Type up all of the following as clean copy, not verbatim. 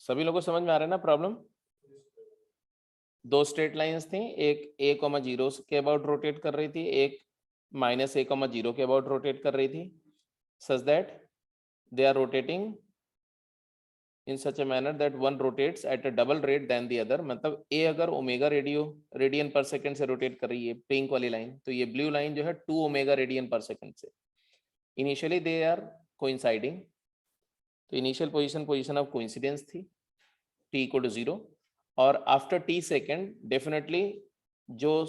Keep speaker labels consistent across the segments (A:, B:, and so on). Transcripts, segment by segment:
A: सभी लोगों को समझ में आ रहा है ना प्रॉब्लम? दो स्ट्रेट लाइंस थी, एक a,0 के अबाउट रोटेट कर रही थी, एक -a,0 के अबाउट रोटेट कर रही थी, such that they are rotating in such a manner that one rotates at a double rate than the other. मतलब a अगर ओमेगा रेडियन पर सेकंड से रोटेट कर रही है पिंक वाली लाइन, तो ये ब्लू लाइन जो है 2 ओमेगा रेडियन पर सेकंड से। इनिशियली दे आर कोइंसाइडिंग, तो इनिशियल पोजीशन ऑफ कोइंसिडेंस थी t इक्वल टू 0, और आफ्टर t सेकेंड डेफिनेटली जो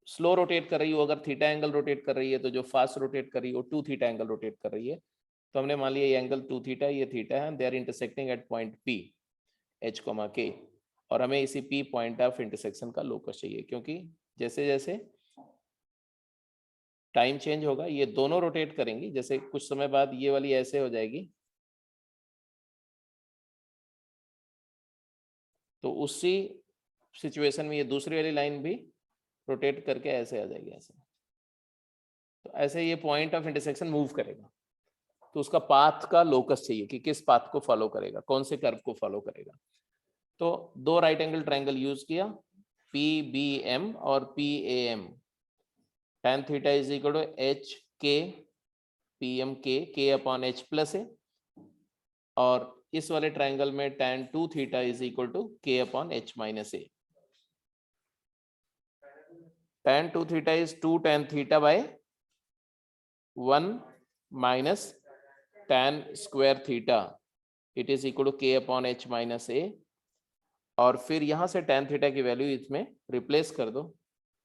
A: स्लो रोटेट कर रही हो अगर थीटा एंगल रोटेट कर रही है, तो जो फास्ट रोटेट कर रही हो 2 थीटा एंगल रोटेट कर रही है। तो हमने मान लिया ये एंगल 2 थीटा, ये थीटा है, they are intersecting at point P H, K, और हमें इसी P पॉइंट ऑफ इंटरसेक्शन का लोकस चाहिए, क्योंकि जैसे जैसे टाइम चेंज होगा ये दोनों रोटेट करेंगी। जैसे कुछ समय बाद ये वाली ऐसे हो जाएगी, तो उसी सिचुएशन में ये दूसरी वाली लाइन भी रोटेट करके ऐसे आ जाएगी, ऐसे। तो ऐसे ये पॉइंट ऑफ इंटरसेक्शन मूव करेगा, तो उसका पाथ का लोकस चाहिए कि किस पाथ को फॉलो करेगा, कौन से कर्व को फॉलो करेगा। तो दो राइट एंगल ट्रायंगल यूज किया, PBM और PAM। tan theta is equal to HK PMK K upon H plus A, और इस वाले ट्रायंगल में tan 2 theta is equal to K upon H minus A। tan 2 theta is 2 tan theta by 1 minus tan square theta, it is equal to K upon H minus A। और फिर यहां से tan theta की value इसमें replace कर दो,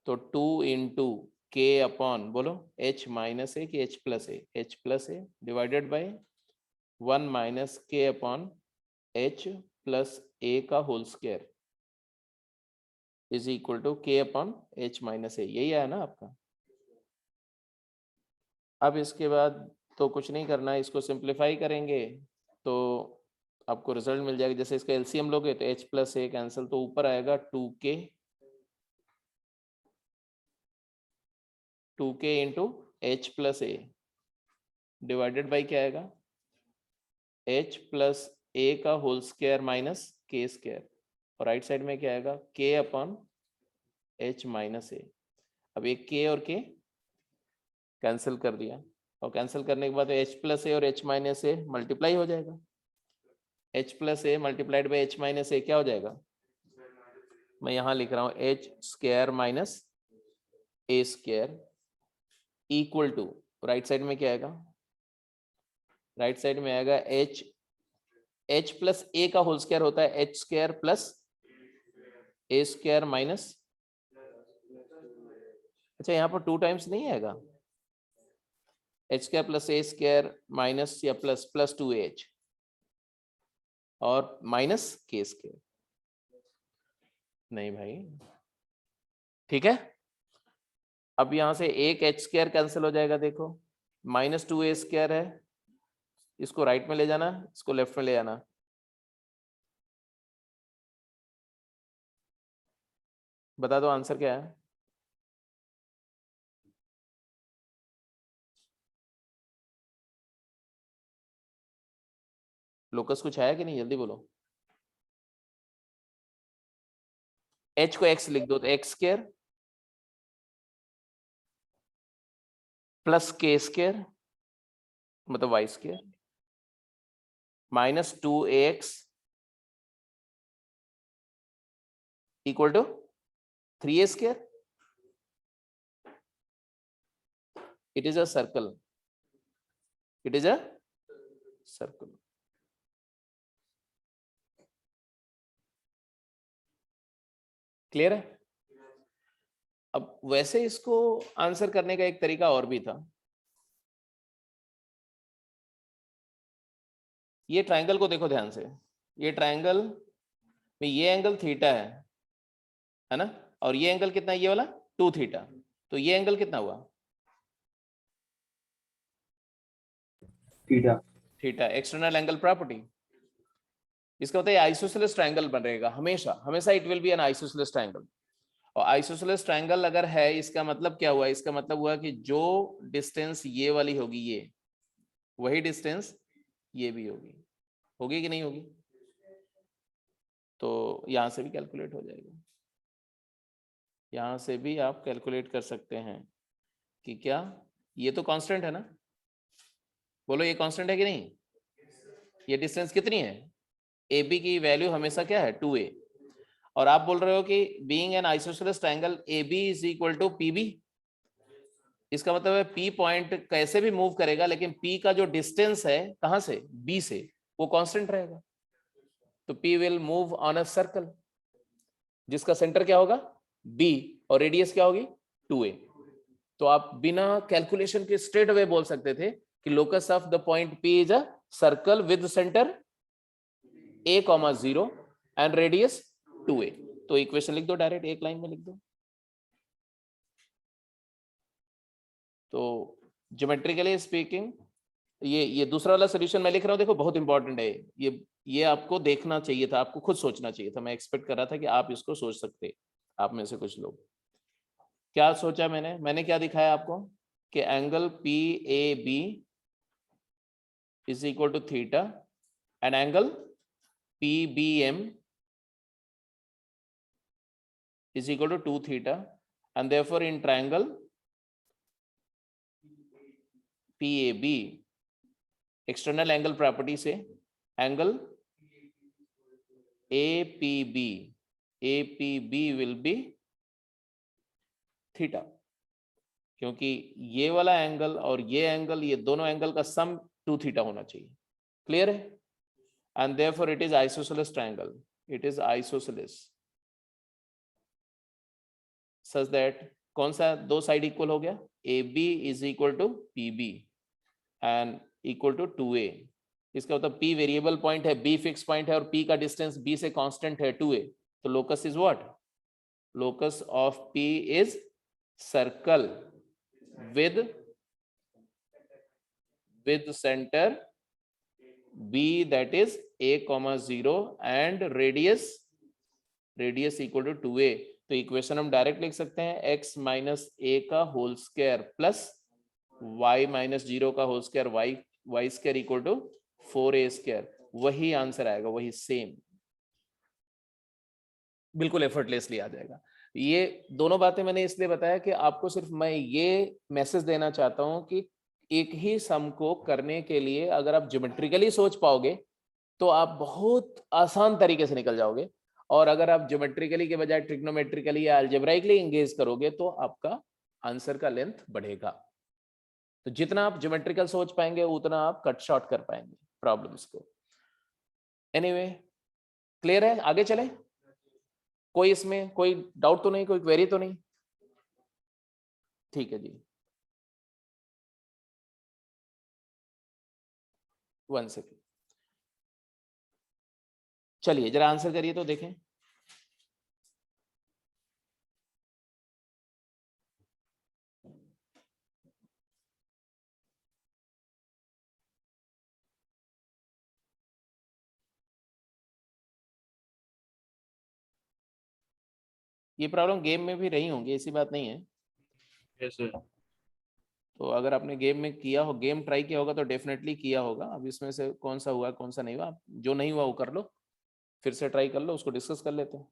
A: तो 2 into K upon बोलो H माइनस A कि H plus A, H plus A divided by 1 minus K upon H plus A का whole square is equal to K upon H minus A। यही आया ना आपका? अब इसके बाद तो कुछ नहीं करना है, इसको सिंप्लीफाई करेंगे तो आपको रिजल्ट मिल जाएगा। जैसे इसका एलसीएम लोगे तो H प्लस A कैंसिल, तो ऊपर आएगा 2K into H plus A divided by क्या आएगा, H प्लस A का whole square minus K square, और राइट साइड में क्या आएगा, K upon H minus A। अब एक K और K कैंसिल कर दिया, और कैंसिल करने के बाद H प्लस A और H माइनस A मल्टीप्लाई हो जाएगा। H plus A multiplied by H minus A क्या हो जाएगा, मैं यहां लिख रहा हूं H square minus A square equal to, right side में क्या आएगा, राइट साइड में आएगा H प्लस A का होल स्क्वायर होता है H square plus A square minus, अच्छा यहाँ पर 2 टाइम्स नहीं आएगा, H square plus A square minus या प्लस 2H और माइनस K स्क्वायर। नहीं भाई, ठीक है। अब यहां से एक H स्क्वायर कैंसिल हो जाएगा, देखो माइनस 2A स्क्वायर है, इसको राइट में ले जाना, इसको लेफ्ट में ले जाना, बता दो आंसर क्या है। लोकस कुछ आया कि नहीं, जल्दी बोलो। H को X लिख दो तो X square plus K square मतलब Y square minus 2AX equal to 3A square. It is a circle. It is a circle. Clear है? अब वैसे इसको आंसर करने का एक तरीका और भी था। ये ट्रायंगल को देखो ध्यान से, ये ट्रायंगल में ये एंगल थीटा है ना, और ये एंगल कितना है, ये वाला 2 थीटा, तो ये एंगल कितना हुआ,
B: theta.
A: Theta external angle property. इसका मतलब आइसोसेलेस ट्रायंगल बनेगा हमेशा, हमेशा it will be N isosceles triangle. और आइसोसेलेस ट्रायंगल अगर है, इसका मतलब क्या हुआ, इसका मतलब हुआ कि जो डिस्टेंस ये वाली होगी, ये वही डिस्टेंस ये भी होगी, होगी कि नहीं होगी? तो यहाँ से भी कैलकुलेट हो जाएगा, यहाँ से भी आप कैलकुलेट कर सकते हैं कि क्या ये तो कांस्टेंट है ना, बोलो ये कांस्टेंट है कि नहीं, ये डिस्टेंस कितनी है, ए बी की वैल्यू हमेशा क्या है 2a, और आप बोल रहे हो कि being an isosceles triangle A B is equal to P B, इसका मतलब है पी पॉइंट कैसे भी मूव करेगा लेकिन पी का जो डिस्टेंस है कहां से, बी से, वो कांस्टेंट रहेगा। तो P will move on a circle जिसका सेंटर क्या होगा बी और रेडियस क्या होगी 2a। तो आप बिना कैलकुलेशन के स्ट्रेट अवे बोल सकते थे कि locus of the point P is a circle with centre a, 0 and radius 2a। तो इक्वेशन लिख दो डायरेक्ट, एक लाइन में लिख दो। तो ज्योमेट्रिकली स्पीकिंग ये दूसरा वाला सोल्यूशन मैं लिख रहा हूं, देखो बहुत इंपॉर्टेंट है ये आपको देखना चाहिए था, आपको खुद सोचना चाहिए था। मैं एक्सपेक्ट कर रहा था कि आप इसको सोच सकते, आप में से कुछ लोग। क्या सोचा मैंने क्या दिखाया आपको कि angle P A B is equal to theta and angle P B M is equal to 2 theta, and therefore in triangle PAB external angle property से angle APB will be theta, क्योंकि ये वाला एंगल और ये angle, ये दोनों angle का सम 2 theta होना चाहिए। क्लियर है? And therefore it is isosceles triangle, it is isosceles such that कौन सा दो साइड इक्वल हो गया, AB is equal to PB and equal to 2a। इसका मतलब P वेरिएबल पॉइंट है, B फिक्स पॉइंट है और P का डिस्टेंस B से कांस्टेंट है 2a। तो locus is what, locus of P is circle with centre B that is a, 0 and radius equal to 2a। तो इक्वेशन हम direct लिख सकते हैं x माइनस a का whole square plus y minus 0 का whole square y square equal to 4a square. वही answer आएगा, वही सेम, बिल्कुल एफर्टलेसली आ जाएगा। ये दोनों बातें मैंने इसलिए बताया कि आपको सिर्फ मैं ये मैसेज देना चाहता हूं कि एक ही सम को करने के लिए अगर आप ज्योमेट्रिकली सोच पाओगे तो आप बहुत आसान तरीके से निकल जाओगे, और अगर आप ज्योमेट्रिकली के बजाय ट्रिग्नोमेट्रिकली या अलजेब्राइकली एंगेज करोगे तो आपका आंसर का लेंथ बढ़ेगा। तो जितना आप ज्योमेट्रिकल सोच पाएंगे उतना आप कट शॉर्ट कर पाएंगे प्रॉब्लम्स को। एनीवे, क्लियर है? आगे चलें? कोई इसमें कोई डाउट तो नहीं, कोई क्वेरी तो नहीं? ठीक है जी, 1 सेकेंड, चलिए जरा आंसर करिए तो देखें। ये प्रॉब्लम गेम में भी रही होंगी, ऐसी बात नहीं है।
B: Yes sir.
A: तो अगर आपने गेम में किया हो, गेम ट्राई किया होगा तो डेफिनेटली किया होगा। अब इसमें से कौन सा हुआ कौन सा नहीं हुआ, जो नहीं हुआ वो कर लो, फिर से ट्राई कर लो, उसको डिस्कस कर लेते हैं।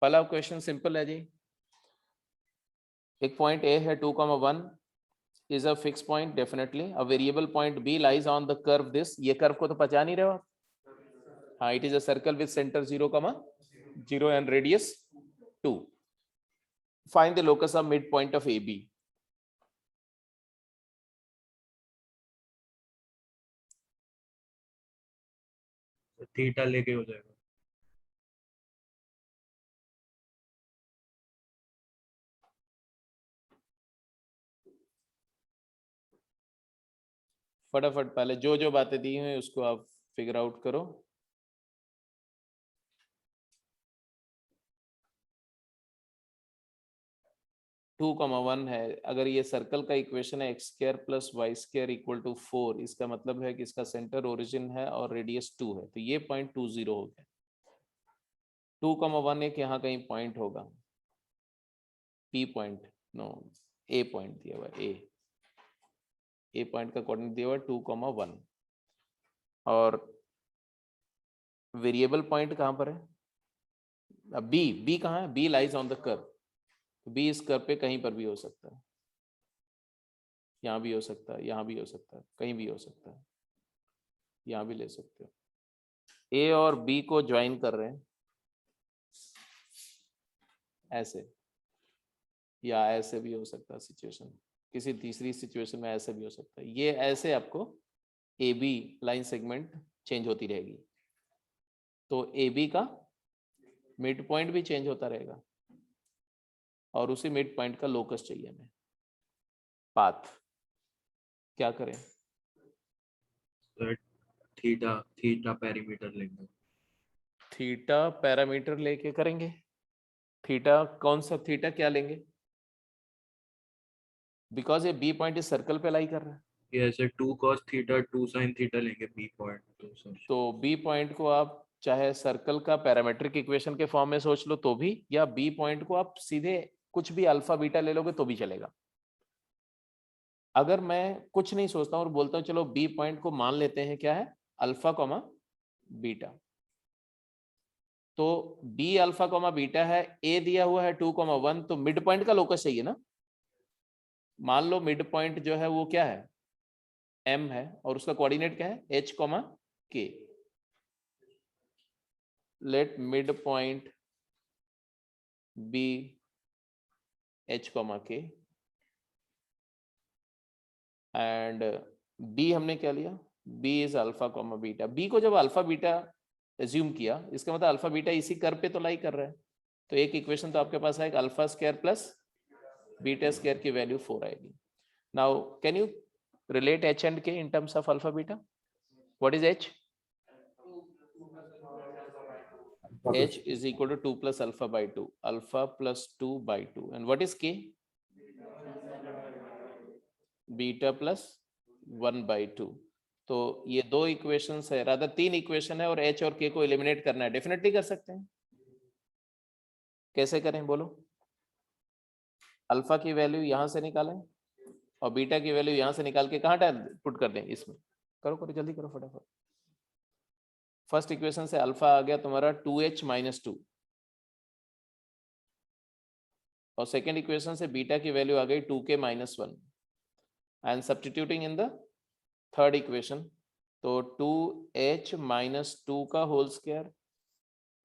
A: पहला क्वेश्चन सिंपल है जी, एक पॉइंट ए है 2,1 is a fix point definitely, a variable point B lies on the curve this. ये कर्व को तो पहचान नहीं रहे हो आप? हाँ, it is a circle with centre 0,0 and radius 2। Find the locus of mid point of A B.
B: Theta लेके हो जाएगा।
A: फटाफट पहले जो जो बातें दी हुई उसको आप फिगर आउट करो। टू कॉमा वन है, अगर ये सर्कल का इक्वेशन है x square plus y square equal to 4, इसका मतलब है कि इसका सेंटर ओरिजिन है और रेडियस 2 है, तो ये पॉइंट 20 हो गया। 2,1 एक यहाँ कहीं पॉइंट होगा, पी पॉइंट, नो, ए पॉइंट दिया हुआ, ए पॉइंट का कोऑर्डिनेट दिया हुआ 2,1, और वेरिएबल पॉइंट कहाँ पर है? अब बी कहाँ है? B lies on the curve, B इस कर्व पे कहीं पर भी हो सकता है, यहाँ भी हो सकता है, यहाँ भी हो सकता है, कहीं भी हो सकता है, यहाँ भी ले सकते हो। ए और बी को ज्वाइन कर रहे हैं ऐसे, या ऐसे भी हो सकता है सिचुएशन, किसी तीसरी सिचुएशन में ऐसे भी हो सकता है। ये ऐसे आपको A B line segment change होती रहेगी, तो ए बी का मिड पॉइंट भी चेंज होता रहेगा और उसी मिड पॉइंट का लोकस चाहिए हमें, पाथ। क्या करें?
B: सर थीटा थीटा पैरामीटर लेंगे।
A: थीटा पैरामीटर लेके करेंगे। थीटा कौन सा थीटा क्या लेंगे? बिकॉज ये बी पॉइंट इस सर्कल पे लाई कर रहा है,
B: ये ऐसे 2 cos थीटा 2 sin थीटा लेंगे बी पॉइंट। तो सर
A: तो बी पॉइंट को आप चाहे सर्कल का पैरामेट्रिक इक्वेशन के फॉर्म में सोच लो तो भी, या बी पॉइंट को आप सीधे कुछ भी अल्फा बीटा ले लोगे तो भी चलेगा। अगर मैं कुछ नहीं सोचता हूँ और बोलता हूँ चलो बी पॉइंट को मान लेते हैं क्या है, अल्फा कॉमा बीटा, तो बी अल्फा कॉमा बीटा है, ए दिया हुआ है 2,1, तो मिड पॉइंट का लोकस चाहिए ना। मान लो मिड पॉइंट जो है वो क्या है, एम है, और उसका कोऑर्डिनेट क्या है, H comma K. Let mid point B H comma K, and B हमने क्या लिया, B is alpha comma beta. B को जब अल्फा बीटा एज्यूम किया, इसका मतलब अल्फा बीटा इसी कर्व पे तो लाई कर रहा है, तो एक इक्वेशन तो आपके पास आएगा, alpha square plus beta square की वैल्यू 4 आएगी। Now can you relate h and k in terms of alpha beta? What is h? H is equal to 2 plus alpha by 2, alpha plus 2 by 2. And what is k? Beta plus 1 by 2. तो ये दो equations है, rather तीन equation है, और h और k को eliminate करना है। डेफिनेटली कर सकते हैं। कैसे करें बोलो? अल्फा की वैल्यू यहां से निकालें और बीटा की वैल्यू यहां से निकाल के कहाँ पुट कर दें, इसमें। करो करो जल्दी करो फटाफट। फर्स्ट इक्वेशन से अल्फा आ गया तुम्हारा 2h माइनस 2, और सेकेंड इक्वेशन से बीटा की वैल्यू आ गई 2k minus 1, and substituting in the third equation, तो 2h माइनस 2 का whole square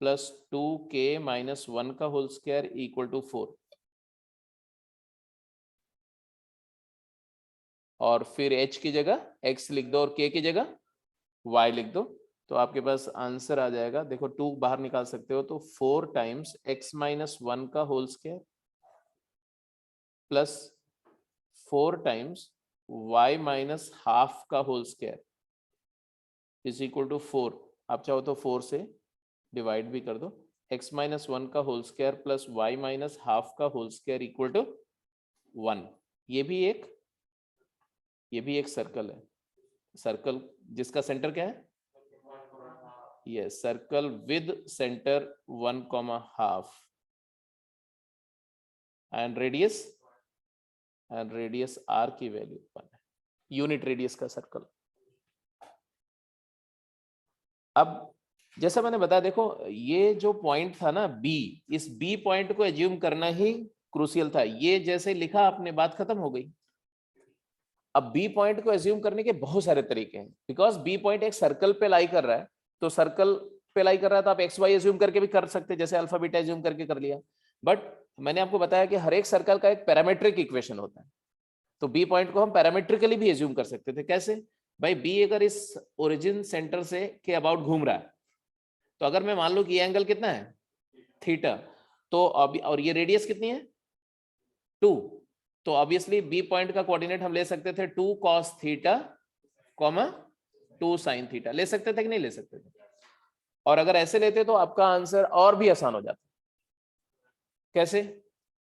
A: plus 2k minus 1 का होल स्क्वायर इक्वल टू 4, और फिर h की जगह x लिख दो और k की जगह y लिख दो, तो आपके पास आंसर आ जाएगा। देखो 2 बाहर निकाल सकते हो, तो 4 टाइम्स x माइनस 1 का whole square plus 4 times y minus half का whole square is equal to 4। आप चाहो तो 4 से डिवाइड भी कर दो, x माइनस 1 का whole square plus y minus half का होल स्क्वायर इक्वल टू 1। ये भी एक सर्कल है, सर्कल जिसका सेंटर क्या है, yes, circle with centre 1,5 and radius r की वैल्यू 1 है, यूनिट रेडियस का सर्कल। अब जैसा मैंने बताया, देखो ये जो पॉइंट था ना b, इस b पॉइंट को एज्यूम करना ही क्रूशियल था। ये जैसे लिखा आपने, बात खत्म हो गई। अब b पॉइंट को एज्यूम करने के बहुत सारे तरीके हैं, बिकॉज b पॉइंट एक सर्कल पे लाई कर रहा है, तो सर्कल पे लाई कर रहा है तो आप एक्स वाई एज्यूम करके भी कर सकते हैं, जैसे अल्फा बीटा एज्यूम करके कर लिया। बट मैंने आपको बताया कि हर एक सर्कल का एक पैरामेट्रिक इक्वेशन होता है, तो बी पॉइंट को हम पैरामेट्रिकली भी एज्यूम कर सकते थे। कैसे भाई? बी अगर इस ओरिजिन सेंटर से के अबाउट घूम रहा है, तो अगर मैं मान लूं कि ये एंगल कितना है, थीटा, तो अभी, और ये रेडियस कितनी है 2, तो ऑब्वियसली बी पॉइंट का कोऑर्डिनेट हम ले सकते थे 2 cos theta comma 2 sin theta, ले सकते थे कि नहीं ले सकते थे? और अगर ऐसे लेते तो आपका आंसर और भी आसान हो जाता। कैसे?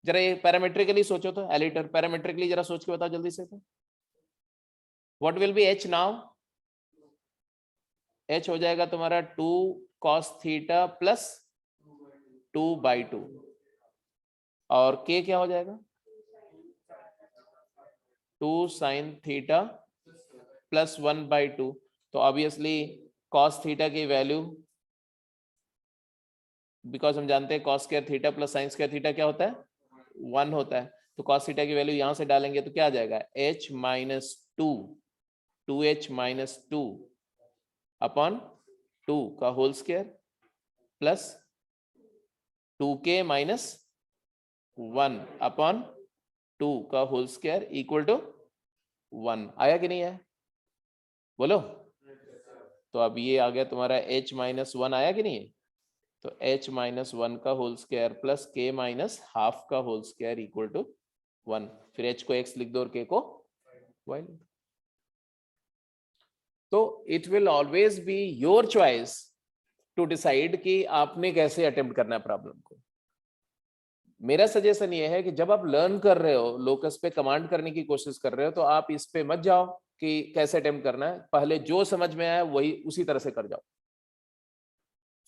A: जरा ये पैरामेट्रिकली सोचो तो, एलिटर पैरामेट्रिकली जरा सोच के बताओ जल्दी से। तो what will be h now? h हो जाएगा तुम्हारा 2 cos थीटा प्लस 2 by 2, और k क्या हो जाएगा, 2 sin थीटा प्लस 1 by 2। तो ऑब्वियसली cos थीटा की वैल्यू बिकॉज हम जानते हैं cos square theta plus sine square theta क्या होता है, 1 होता है। तो cos थीटा की वैल्यू यहां से डालेंगे तो क्या आ जाएगा, h minus 2h minus 2 upon 2 का whole square plus 2k minus 1 upon 2 का होल स्क्वायर इक्वल टू 1। आया कि नहीं है, बोलो। तो अब ये आ गया तुम्हारा h माइनस 1, आया कि नहीं है। तो h माइनस 1 का whole square plus k minus half का होल स्क्वायर इक्वल टू 1। फिर h को x लिख दो और k को y लिख दो। तो it will always be your choice to decide कि आपने कैसे अटेम्प्ट करना है प्रॉब्लम को। मेरा सजेशन ये है कि जब आप लर्न कर रहे हो, लोकस पे कमांड करने की कोशिश कर रहे हो, तो आप इस पे मत जाओ कि कैसे अटेम्प्ट करना है, पहले जो समझ में आया वही उसी तरह से कर जाओ।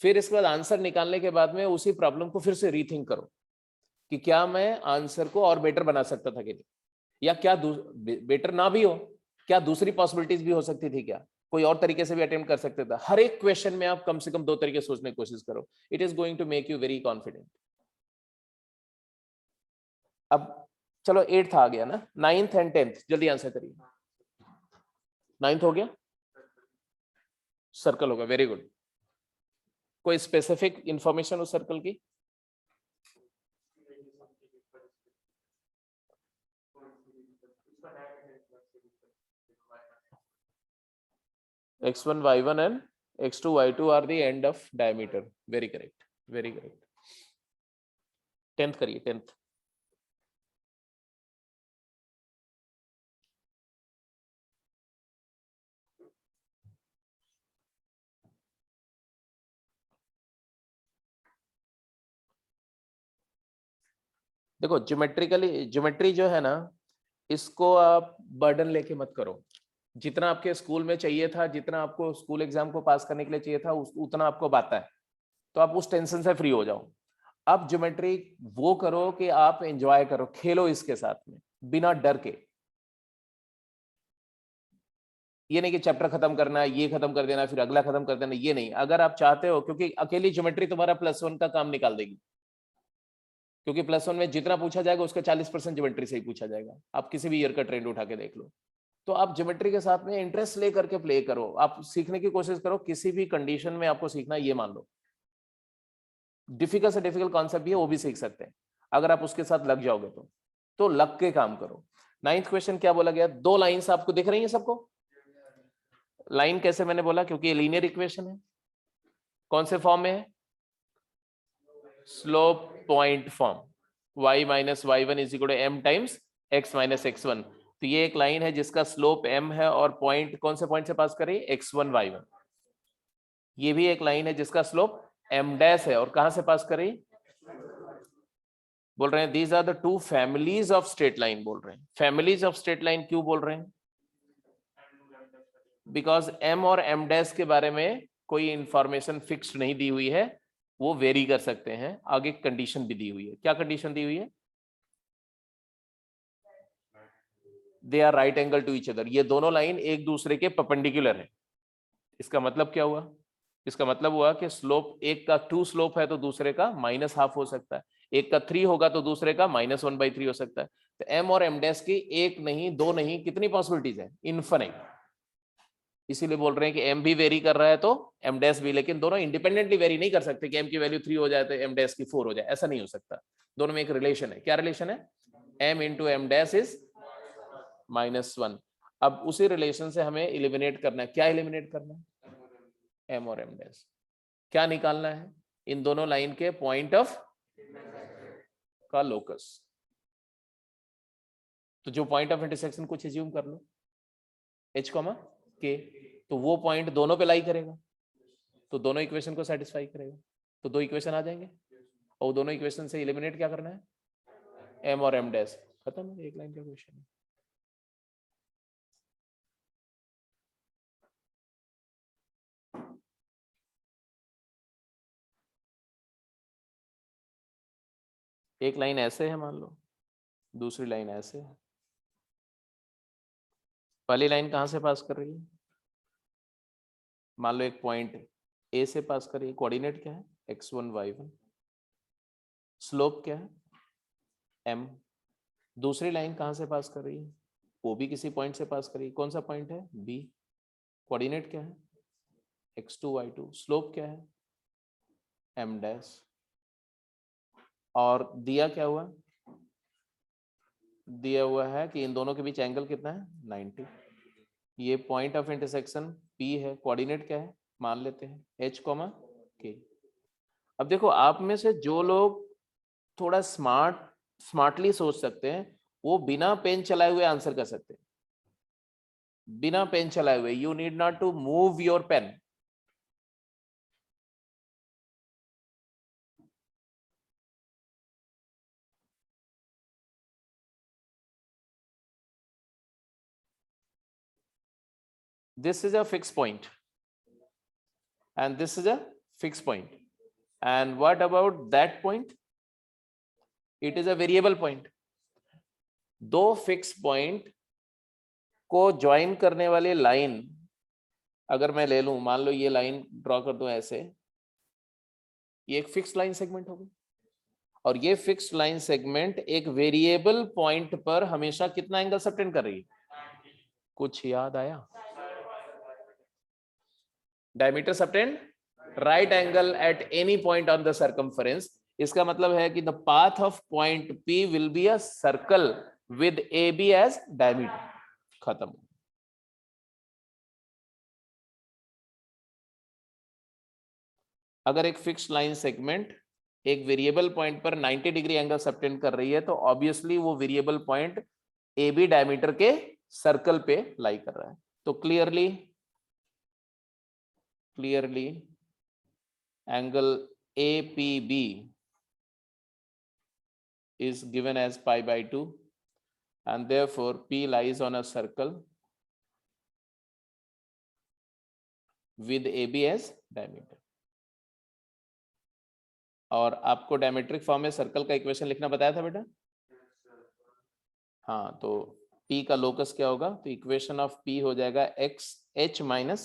A: फिर इसके बाद आंसर निकालने के बाद में उसी प्रॉब्लम को फिर से रीथिंक करो कि क्या मैं आंसर को और बेटर बना सकता था कि नहीं, या क्या बेटर ना भी हो, क्या दूसरी पॉसिबिलिटीज भी हो सकती थी, क्या कोई और तरीके से भी अटेम्प्ट कर सकते था। हर एक क्वेश्चन में आप कम से कम 2 तरीके सोचने की कोशिश करो। It is going to make you very confident. अब चलो 8th आ गया ना, 9th एंड 10th जल्दी आंसर करिए। 9th हो गया, सर्कल होगा, वेरी गुड। कोई स्पेसिफिक इंफॉर्मेशन उस सर्कल की, x1 y1 and x2 y2 are the end of diameter, very correct, very correct। 10th करिए, 10th। देखो ज्योमेट्री जो है ना, इसको आप बर्डन लेके मत करो। जितना आपके स्कूल में चाहिए था, जितना आपको स्कूल एग्जाम को पास करने के लिए चाहिए था, उतना आपको आता है, तो आप उस टेंशन से फ्री हो जाओ। अब ज्योमेट्री वो करो कि आप एंजॉय करो, खेलो इसके साथ में बिना डर के। ये नहीं कि चैप्टर खत्म करना है, ये खत्म कर देना फिर अगला खत्म कर देना, ये नहीं। अगर आप चाहते हो, क्योंकि अकेली ज्योमेट्री तुम्हारा +1 का काम निकाल देगी, क्योंकि +1 में जितना पूछा जाएगा उसका 40% ज्योमेट्री से ही पूछा जाएगा। आप किसी भी ईयर का ट्रेंड उठा के देख लो। तो आप ज्योमेट्री के साथ में इंटरेस्ट लेकर के प्ले करो, आप सीखने की कोशिश करो। किसी भी कंडीशन में आपको सीखना, ये मान लो डिफिकल्ट से डिफिकल्ट कॉन्सेप्ट भी है, वो भी सीख सकते हैं अगर आप उसके साथ लग जाओगे तो लग के काम करो। 9th क्वेश्चन क्या बोला गया, 2 लाइंस आपको दिख रही है सबको। लाइन कैसे मैंने बोला, क्योंकि ये लीनियर इक्वेशन है। कौन से फॉर्म में है, slope point form, y minus y1 is equal to m times x minus x1। तो ये एक लाइन है जिसका स्लोप m है और पॉइंट कौन से पॉइंट से पास कर रही है, x1 y1। ये भी एक लाइन है जिसका स्लोप m डैश है और कहां से पास कर रही, बोल रहे हैं these are the 2 families of straight line. बोल रहे हैं फैमिलीज ऑफ स्ट्रेट लाइन, क्यों बोल रहे हैं, बिकॉज m और m डैश के बारे में कोई इंफॉर्मेशन फिक्स्ड नहीं दी हुई है, वो वेरी कर सकते हैं। आगे कंडीशन भी दी हुई है, क्या कंडीशन दी हुई है, they are right angle to each other. ये दोनों लाइन एक दूसरे के परपेंडिकुलर है। इसका मतलब क्या हुआ, इसका मतलब हुआ कि स्लोप, एक का 2 स्लोप है तो दूसरे का -½ हो सकता है, एक का 3 होगा तो दूसरे का -1/3 हो सकता है। तो m और m डैश की एक नहीं, 2 नहीं, कितनी पॉसिबिलिटीज है, इनफिनिट। इसीलिए बोल रहे हैं कि m भी वेरी कर रहा है तो m डैश भी, लेकिन दोनों इंडिपेंडेंटली वेरी नहीं कर सकते कि m की वैल्यू 3 हो जाए तो m डैश की 4 हो जाए, ऐसा नहीं हो सकता। दोनों में एक रिलेशन है। क्या रिलेशन है, m into m dash is -1। अब उसी रिलेशन से हमें इलिमिनेट करना है। क्या इलिमिनेट करना है, m और m डैश। क्या निकालना है, इन दोनों लाइन के पॉइंट ऑफ का लोकस। तो जो पॉइंट ऑफ इंटरसेक्शन कुछ एज्यूम कर लो, h, k, तो वो पॉइंट दोनों पे लाई करेगा, तो दोनों इक्वेशन को सेटिस्फाई करेगा। तो 2 इक्वेशन आ जाएंगे और दोनों इक्वेशन से इलिमिनेट क्या करना है, m और m डैश। खत्म, एक लाइन का क्वेश्चन है। एक लाइन ऐसे है मान लो, दूसरी लाइन ऐसे है। पहली लाइन कहां से पास कर रही है, मान लो एक पॉइंट ए से पास कर रही है। कोऑर्डिनेट क्या है, x1 y1। स्लोप क्या है, m। दूसरी लाइन कहां से पास कर रही है, वो भी किसी पॉइंट से पास कर रही है, कौन सा पॉइंट है, b। कोऑर्डिनेट क्या है, x2 y2। स्लोप क्या है, m डैश। और दिया क्या हुआ, दिया हुआ है कि इन दोनों के बीच एंगल कितना है, 90। ये पॉइंट ऑफ इंटरसेक्शन P है, कोऑर्डिनेट क्या है, मान लेते हैं h, k। अब देखो आप में से जो लोग थोड़ा स्मार्टली सोच सकते हैं वो बिना पेन चलाए हुए आंसर कर सकते हैं, बिना पेन चलाए हुए। You need not to move your pen. This is a fixed point and this is a fixed point. And what about that point? It is a variable point. दो fix point को join करने वाली line अगर मैं ले लूं, मान लो ये लाइन ड्रॉ कर दूं ऐसे, ये एक फिक्स लाइन सेगमेंट होगी और ये फिक्स लाइन सेगमेंट एक वेरिएबल पॉइंट पर हमेशा कितना एंगल सबटेंड कर रही है, कुछ याद आया? Diameter subtend right angle at any point on the circumference. इसका मतलब है कि the path of point P will be a circle with AB as diameter. खत्म। अगर एक फिक्स लाइन सेगमेंट एक वेरिएबल पॉइंट पर 90 डिग्री एंगल सबटेंड कर रही है तो ऑब्वियसली वो वेरिएबल पॉइंट AB डायमीटर के सर्कल पे लाई कर रहा है। तो clearly angle APB is given as pi by 2 and therefore P lies on a circle with AB as diameter। और आपको डायमेट्रिक फॉर्म में सर्कल का इक्वेशन लिखना बताया था बेटा? हाँ, तो P का लोकस क्या होगा, तो इक्वेशन ऑफ P हो जाएगा x h माइनस,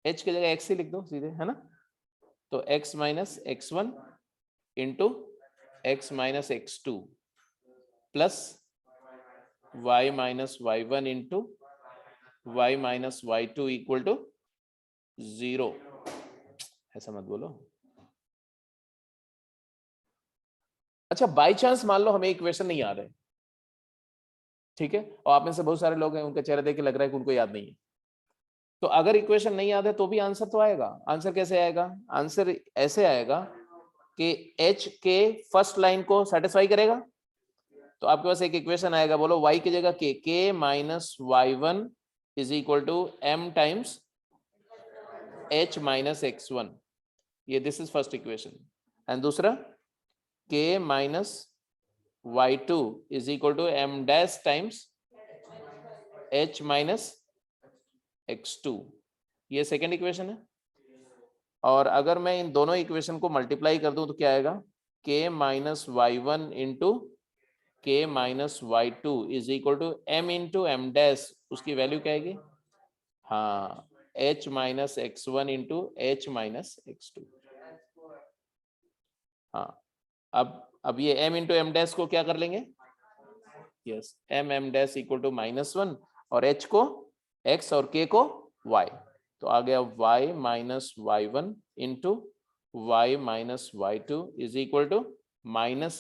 A: h की जगह x ही लिख दो सीधे, है ना? तो x minus x1 into x minus x2 plus y minus y1 into y minus y2 equal to 0। ऐसा मत बोलो। अच्छा, बाई चांस मान लो हमें इक्वेशन नहीं याद है, ठीक है, और आप में से बहुत सारे लोग हैं उनका चेहरा देख के लग रहा है कि उनको याद नहीं है, तो अगर इक्वेशन नहीं याद है तो भी आंसर तो आएगा। आंसर कैसे आएगा, आंसर ऐसे आएगा कि h के फर्स्ट लाइन को सेटिस्फाई करेगा, तो आपके पास एक इक्वेशन आएगा, बोलो y की जगह k minus y1 is equal to m times h minus x1। ये this is first equation. And दूसरा k minus y2 is equal to m dash times h minus x2। ये सेकेंड इक्वेशन है। और अगर मैं इन दोनों इक्वेशन को multiply कर दूं तो क्या आएगा, k minus y1 into k minus y2 is equal to m into m dash, उसकी वैल्यू क्या आएगी, हाँ h minus x1 into h minus x2। हाँ, अब ये m इंटू m डैश को क्या कर लेंगे, yes m dash equal to -1 और h को x और k को y, तो आ गया y minus y1 into y minus y2 is equal to minus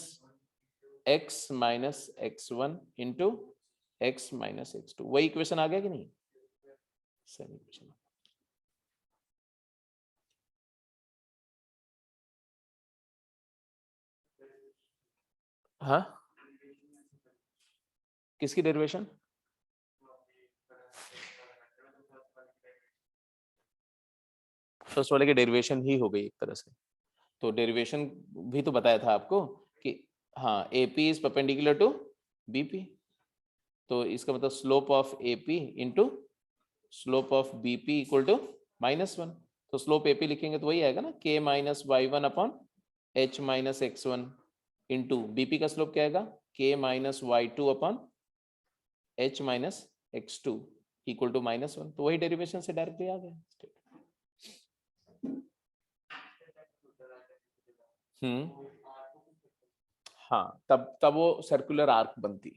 A: x minus x1 into x minus x2। वही इक्वेशन आ गया कि नहीं, सेम इक्वेशन। हाँ, किसकी डेरिवेशन, फर्स्ट वाले की डेरिवेशन ही हो गई एक तरह से। तो डेरिवेशन भी तो बताया था आपको कि हाँ AP is perpendicular to BP, तो इसका मतलब slope of AP into slope of BP equal to -1। तो स्लोप AP लिखेंगे तो वही आएगा ना, k minus y1 upon h minus x1 into BP का स्लोप क्या आएगा, k minus y2 upon h minus x2 equal to -1। तो वही डेरिवेशन से डायरेक्टली आ गया। हाँ, तब वो सर्कुलर आर्क बनती।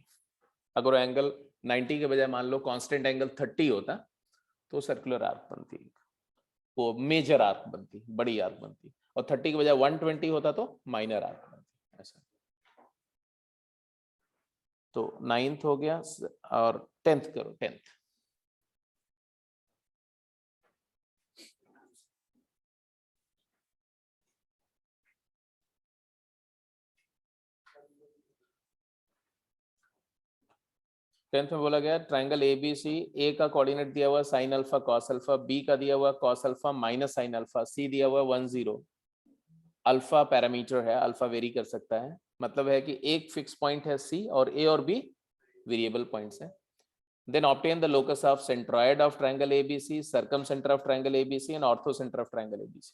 A: अगर वो एंगल 90 के बजाय मान लो कांस्टेंट एंगल 30 होता तो सर्कुलर आर्क बनती, वो मेजर आर्क बनती, बड़ी आर्क बनती। और 30 के बजाय 120 होता तो माइनर आर्क बनती। ऐसा तो 9th हो गया और 10th करो। 10th में बोला गया ट्राइंगल एबीसी, ए का कोऑर्डिनेट दिया हुआ sine alpha cos alpha, B का दिया हुआ cos alpha minus sine alpha, C दिया हुआ 10। अल्फा पैरामीटर है, अल्फा वेरी कर सकता है, मतलब है कि एक फिक्स पॉइंट है सी और ए और बी वेरिएबल पॉइंट्स है। Then obtain the locus of centroid of triangle ABC, circumcenter of triangle ABC, and orthocenter of triangle ABC.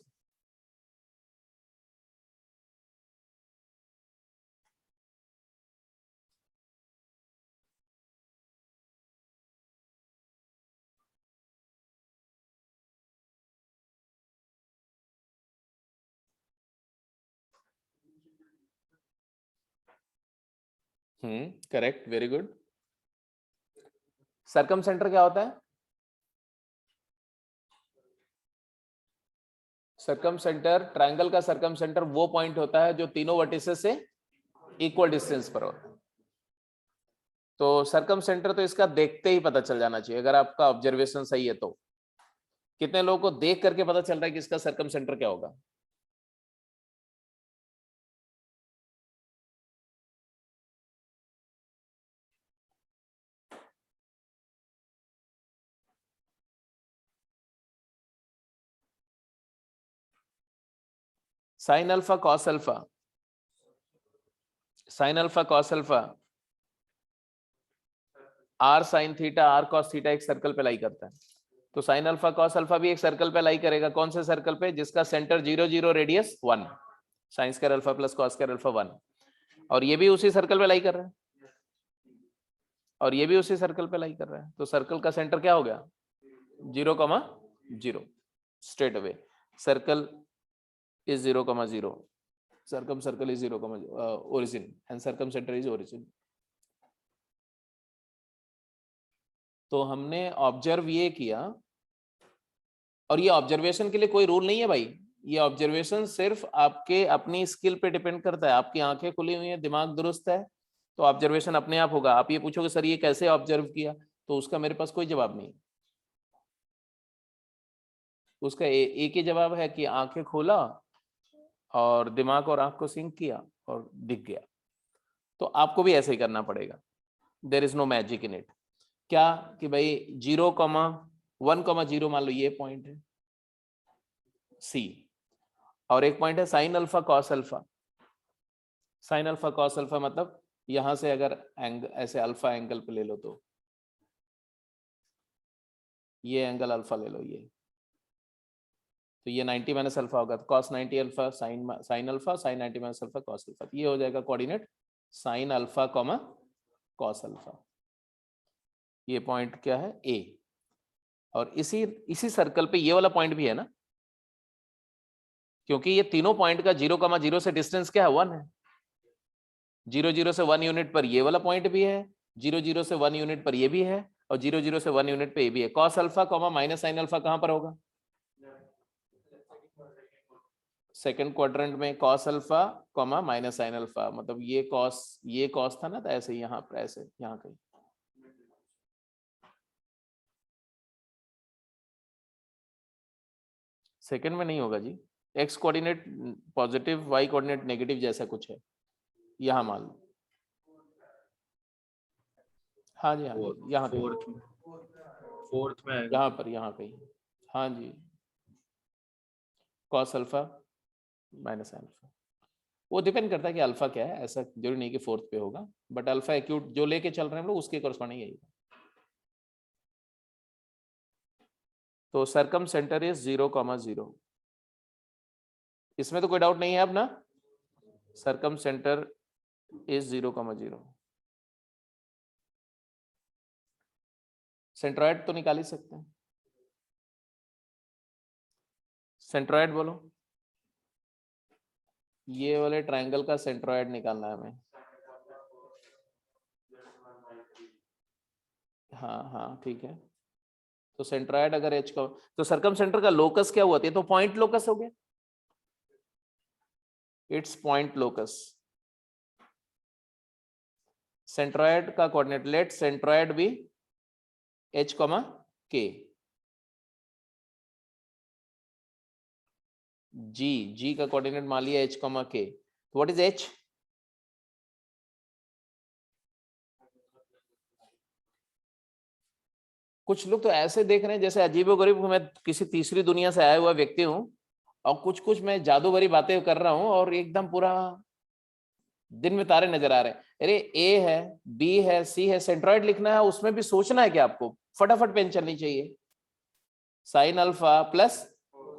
A: Correct, very good. Circumcentre क्या होता है? सर्कमसेंटर, ट्रायंगल का सर्कमसेंटर वो पॉइंट होता है जो तीनों वर्टिसेस से इक्वल डिस्टेंस पर होता है। तो सर्कमसेंटर तो इसका देखते ही पता चल जाना चाहिए, अगर आपका ऑब्जर्वेशन सही है तो। कितने लोगों को देख करके पता चल रहा है कि इसका सर्कमसेंटर क्या होगा? Sine alpha cos alpha, sine alpha cos alpha, r sine theta r cos theta एक सर्कल पे लाई करता है। तो साइन अल्फा कॉस अल्फा भी एक सर्कल पे लाई करेगा। कौन से सर्कल पे? जिसका centre 0 0 radius 1, sine square alpha plus cos square alpha 1। और ये भी उसी सर्कल पे लाई कर रहा है, और ये भी उसी सर्कल पे लाई कर रहा है। तो सर्कल का सेंटर क्या हो गया? 0, 0 straight away. Circle is 0, 0, circumcircle is 0, origin and circumcenter is origin। तो हमने ऑब्जर्व ये किया, और ये ऑब्जर्वेशन के लिए कोई रूल नहीं है भाई, ये ऑब्जर्वेशन सिर्फ आपके अपनी स्किल पे डिपेंड करता है। आपकी आंखें खुली हुई हैं, दिमाग दुरुस्त है, तो ऑब्जर्वेशन अपने आप होगा। आप ये पूछोगे सर ये कैसे ऑब्जर्व किया, तो उसका मेरे पास कोई जवाब नहीं। उसका एक ही जवाब है कि आंखें खोला और दिमाग और आंख को सिंक किया और दिख गया। तो आपको भी ऐसे ही करना पड़ेगा। There is no magic in it. क्या कि भाई 0,1,0 मान लो ये पॉइंट है सी, और एक पॉइंट है sign alpha cos alpha. Sine alpha cos alpha मतलब यहां से अगर ऐसे अल्फा एंगल पे ले लो तो ये एंगल अल्फा ले लो, ये तो ये 90 माइनस अल्फा होगा, तो cos 90 alpha sine alpha, sine 90 minus alpha cos alpha. ये हो जाएगा coordinate sine alpha comma cos alpha. ये पॉइंट क्या है? ए। और इसी सर्कल पे ये वाला पॉइंट भी है ना, क्योंकि ये तीनों पॉइंट का 0,0 से डिस्टेंस क्या है? 1 है। 0 0 से 1 यूनिट पर ये वाला पॉइंट भी है, 0 0 से 1 यूनिट पर ये भी है, और 0 0 से 1 यूनिट पे ये भी है। Cos alpha comma minus sine alpha कहां पर होगा? सेकंड क्वाड्रेंट में cos alpha comma minus sine alpha, मतलब ये कॉस था ना, तो ऐसे यहाँ पर, ऐसे यहाँ कहीं। सेकंड में नहीं होगा जी, x coordinate positive, y coordinate negative जैसा कुछ है, यहाँ मान लो। हाँ जी, हाँ जी, यहाँ
B: फोर्थ में
A: यहाँ पर, यहाँ कहीं। हाँ जी, cos alpha minus sine alpha. वो डिपेंड करता है कि अल्फा क्या है, ऐसा जरूरी नहीं कि फोर्थ पे होगा, बट अल्फा एक्यूट जो लेके चल रहे हैं हम लोग उसके कॉरस्पॉन्डिंग यही है। तो सर्कम सेंटर इज 0,0। इसमें तो कोई डाउट नहीं है अब ना? Circum centre is 0,0। सेंट्रॉइड तो निकाल ही सकते हैं। सेंट्रॉइड बोलो, ये वाले ट्रायंगल का सेंट्रॉइड निकालना है हमें। हाँ हाँ ठीक है। तो सेंट्रॉइड अगर एच का, तो सरकम सेंटर का लोकस क्या हुआ था? तो पॉइंट लोकस हो गया, इट्स पॉइंट लोकस। सेंट्रॉइड का coordinate, let centroid be h, k। G का कोऑर्डिनेट मान लिया h, k। What is h? कुछ लोग तो ऐसे देख रहे हैं जैसे अजीबोगरीब, मैं किसी तीसरी दुनिया से आया हुआ व्यक्ति हूं और कुछ मैं जादू भरी बातें कर रहा हूं और एकदम पूरा दिन में तारे नजर आ रहे हैं। अरे ए है, बी है, सी है, सेंट्रॉइड लिखना है, उसमें भी सोचना है क्या आपको? फटाफट पेन चलनी चाहिए। Sign alpha plus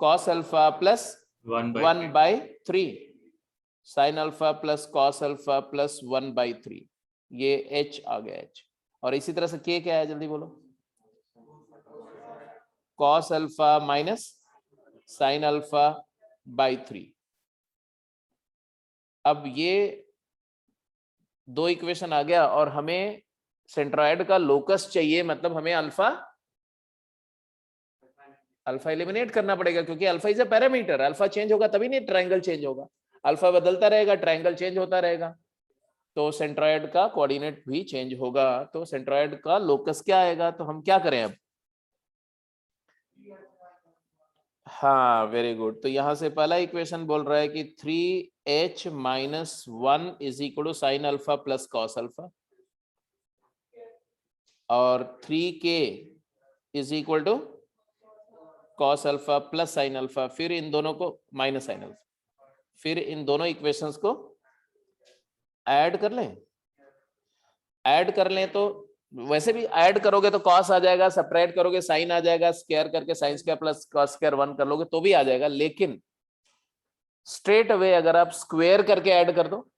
A: cos alpha plus 1/3, sign alpha plus cos alpha plus 1/3, ये h आ गया h। और इसी तरह से k क्या है, जल्दी बोलो? Cos alpha minus sine alpha by 3। अब ये दो इक्वेशन आ गया और हमें सेंट्रॉइड का लोकस चाहिए, मतलब हमें अल्फा एलिमिनेट करना पड़ेगा, क्योंकि alpha is a parameter. Alpha change होगा तभी नहीं ट्रायंगल चेंज होगा, अल्फा बदलता रहेगा, ट्रायंगल चेंज होता रहेगा, तो सेंट्रॉइड का कोऑर्डिनेट भी चेंज होगा। तो सेंट्रॉइड का लोकस क्या आएगा? तो हम क्या करें अब? हाँ वेरी गुड। तो यहां से पहला इक्वेशन बोल रहा है कि 3h minus 1 is equal to sine alpha plus cos alpha, और 3k is equal to cos alpha plus sine alpha, फिर इन दोनों को माइनस साइन अल्फा, फिर इन दोनों इक्वेशंस को ऐड कर लें। ऐड कर लें तो वैसे भी ऐड करोगे तो कॉस आ जाएगा, सब्ट्रैक्ट करोगे साइन आ जाएगा, स्क्वायर करके sine square plus cos square 1 कर लोगे तो भी आ जाएगा। लेकिन स्ट्रेट अवे अगर आप स्क्वायर करके ऐड कर दो,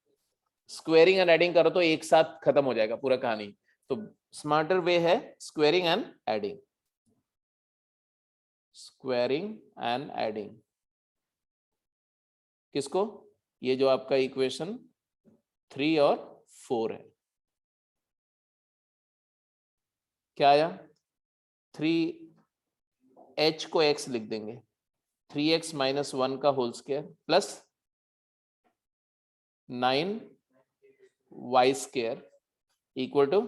A: स्क्वेयरिंग एंड एडिंग करो, तो एक साथ खत्म हो जाएगा पूरा कहानी। तो स्मार्टर वे है squaring and adding, squaring and adding. किसको? ये जो आपका इक्वेशन 3 और 4 है, क्या आया? 3h को x लिख देंगे, 3x माइनस 1 का whole square plus 9y square equal to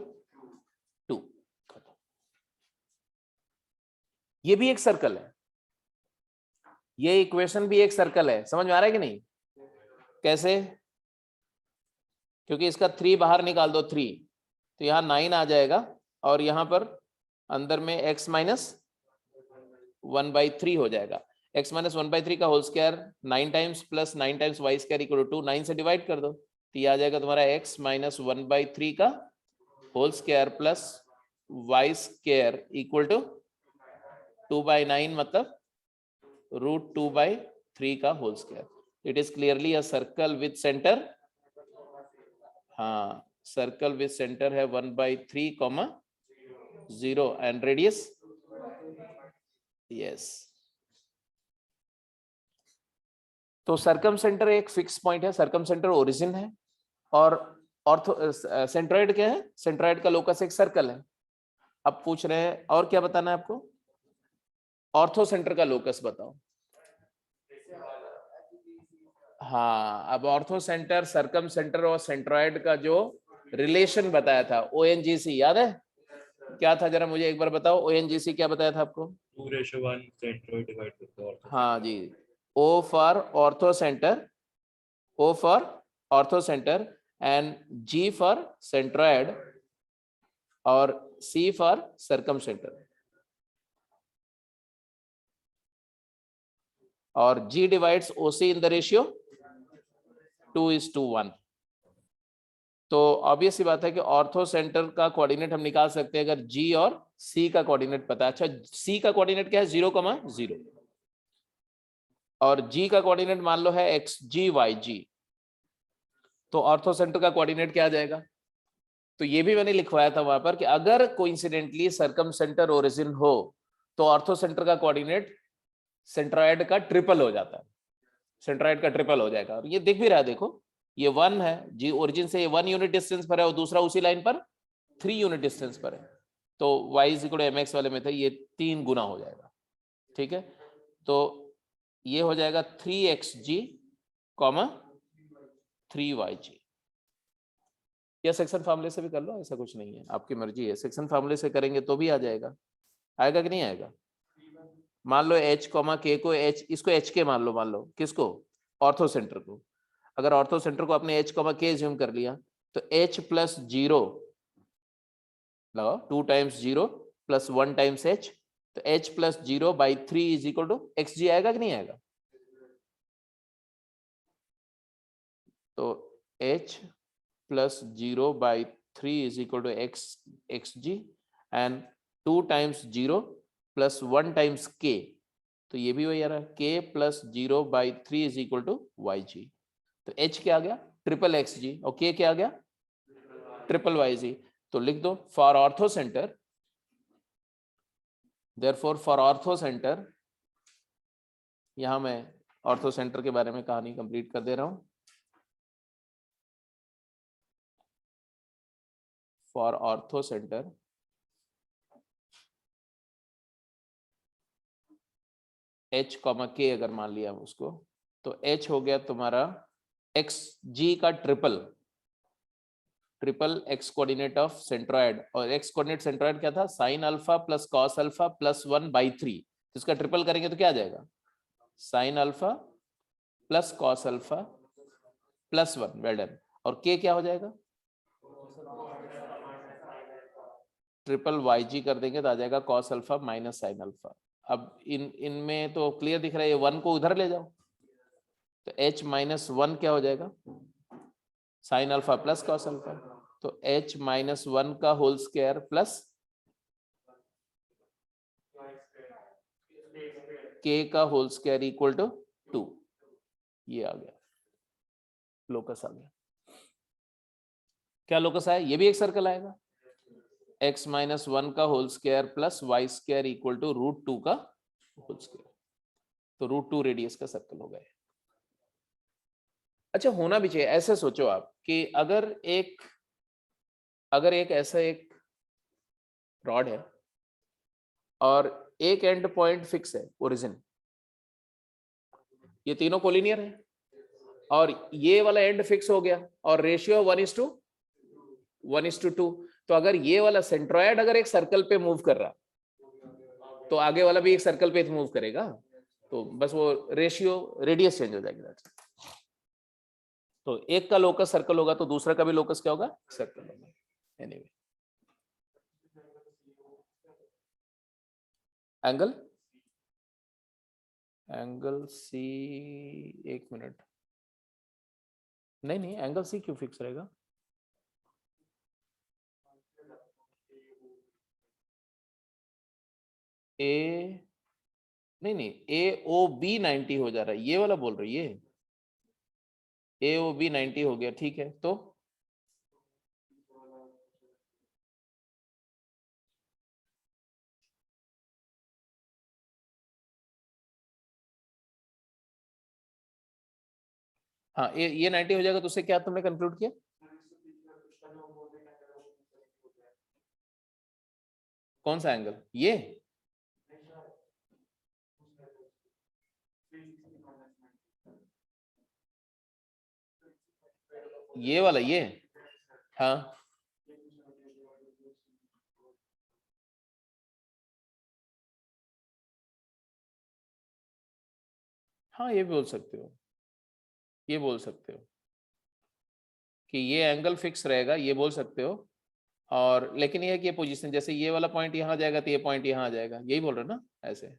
A: 2। ये भी एक सर्कल है, ये इक्वेशन भी एक सर्कल है। समझ में आ रहा है कि नहीं? कैसे? क्योंकि इसका 3 बाहर निकाल दो 3, तो यहाँ 9 आ जाएगा और यहाँ पर अंदर में x माइनस 1/3 हो जाएगा। x माइनस 1/3 का whole square 9 times plus 9 times y square equal to 2, 9 से डिवाइड कर दो तो ये आ जाएगा तुम्हारा x माइनस 1/3 का whole square plus y square equal to 2/9, मतलब √2/3 का whole square. It is clearly a circle with centre. हाँ, सर्कल विद सेंटर है 1/3, 0 एंड रेडियस, यस। तो सर्कम सेंटर एक फिक्स पॉइंट है, सर्कम सेंटर ओरिजिन है, और ऑर्थो सेंट्रॉइड क्या है? सेंट्रॉइड का लोकस एक सर्कल है। अब पूछ रहे हैं और क्या बताना है आपको? ऑर्थो सेंटर का लोकस बताओ। हाँ, अब ऑर्थो सेंटर, सर्कम सेंटर और सेंट्रॉइड का जो रिलेशन बताया था, ONGC याद है क्या था? जरा मुझे एक बार बताओ, ONGC क्या बताया था आपको?
B: 2:1 सेंट्रोइड डिवाइड बाय ऑर्थो।
A: हाँ जी, O for ortho centre, O for ortho centre and G for centroid और C फॉर सर्कम सेंटर, और G divides OC in the ratio 2:1। तो ऑब्वियस सी बात है कि ऑर्थो सेंटर का कोऑर्डिनेट हम निकाल सकते हैं अगर G और C का कोऑर्डिनेट पता है। अच्छा, C का कोऑर्डिनेट क्या है? 0,0, और G का कोऑर्डिनेट मान लो है XG YG, तो ऑर्थो सेंटर का कोऑर्डिनेट क्या आ जाएगा? तो ये भी मैंने लिखवाया था वहां पर कि अगर कोइंसिडेंटली सर्कम सेंटर ओरिजिन हो तो ऑर्थो सेंटर का कोऑर्डिनेट सेंट्रॉइड का ट्रिपल हो जाता है, सेंट्रॉइड का ट्रिपल हो जाएगा। और ये दिख भी रहा है, देखो ये 1 है, जी ओरिजिन से ये 1 यूनिट डिस्टेंस पर है और दूसरा उसी लाइन पर 3 यूनिट डिस्टेंस पर है। तो y is equal to mx वाले में था, ये 3 गुना हो जाएगा, ठीक है। तो ये हो जाएगा 3xg, 3yg। या सेक्शन फार्मूले से भी कर लो, ऐसा कुछ नहीं है, आपकी मर्जी है। सेक्शन फार्मूले से करेंगे तो भी आ जाएगा, आएगा कि नहीं आएगा। मान लो h k को h, इसको hk मान लो किसको, ऑर्थो सेंटर को। अगर ऑर्थो सेंटर को आपने h k ज्यूम कर लिया तो h प्लस 0 लगाओ, 2 टाइम्स 0 प्लस 1 टाइम्स h, तो h plus 0 by 3 is equal to xg। आएगा कि नहीं आएगा। तो h plus 0 by 3 is equal to xg and 2 times 0 plus 1 times k, तो ये भी वही आ रहा है, k plus 0 by 3 is equal to yg। तो h क्या आ गया, ट्रिपल xg, और k क्या आ गया, ट्रिपल yg। तो लिख दो for ortho centre, therefore for ortho centre, यहां मैं ऑर्थो सेंटर के बारे में कहानी कंप्लीट कर दे रहा हूं। For ortho centre h, k अगर मान लिया उसको, तो h हो गया तुम्हारा xg का triple x coordinate of centroid, और x कोऑर्डिनेट सेंट्रोइड क्या था, sign alpha plus cos alpha plus 1 by 3, इसका ट्रिपल करेंगे तो क्या आ जाएगा, sign alpha plus cos alpha plus 1, well done. और k क्या हो जाएगा, ट्रिपल yg कर देंगे तो आ जाएगा cos alpha minus sine alpha. अब इनमें तो क्लियर दिख रहा है, ये 1 को उधर ले जाओ, तो h माइनस 1 क्या हो जाएगा, sign alpha plus cos alpha, तो h माइनस 1 का होल स्क्वायर प्लस k का होल स्क्वायर इक्वल टू 2। ये आ गया, लोकस आ गया। क्या लोकस आया, ये भी एक सर्कल आएगा, x माइनस 1 का whole square plus y square equal to √2 का होल स्क्वायर, तो √2 रेडियस का सर्कल हो गया। अच्छा, होना भी चाहिए, ऐसे सोचो आप कि अगर एक ऐसा एक रॉड है और एक एंड पॉइंट फिक्स है, ओरिजिन, ये तीनों कोलिनियर है, और ये वाला एंड फिक्स हो गया और रेशियो 1:2, तो अगर ये वाला सेंट्रोइड अगर एक सर्कल पे मूव कर रहा तो आगे वाला भी एक सर्कल पे मूव करेगा, तो बस वो रेशियो रेडियस चेंज हो जाएगी। तो एक का लोकस सर्कल होगा तो दूसरा का भी लोकस क्या होगा, सर्कल होगा। एनीवे, एंगल सी, एक मिनट, नहीं एंगल सी क्यों फिक्स रहेगा, ए नहीं AOB 90 हो जा रहा है, ये वाला बोल रही है, AOB 90 हो गया, ठीक है। तो हाँ, ये 90 हो जाएगा, तो उससे क्या तुमने कंक्लूड किया, कौन सा एंगल, ये वाला, ये, हाँ हाँ, ये बोल सकते हो, ये बोल सकते हो कि ये एंगल फिक्स रहेगा, ये बोल सकते हो। और लेकिन ये है कि ये पोजीशन, जैसे ये वाला पॉइंट यहाँ आ जाएगा तो ये पॉइंट यहाँ आ जाएगा, यही बोल रहे हो ना, ऐसे।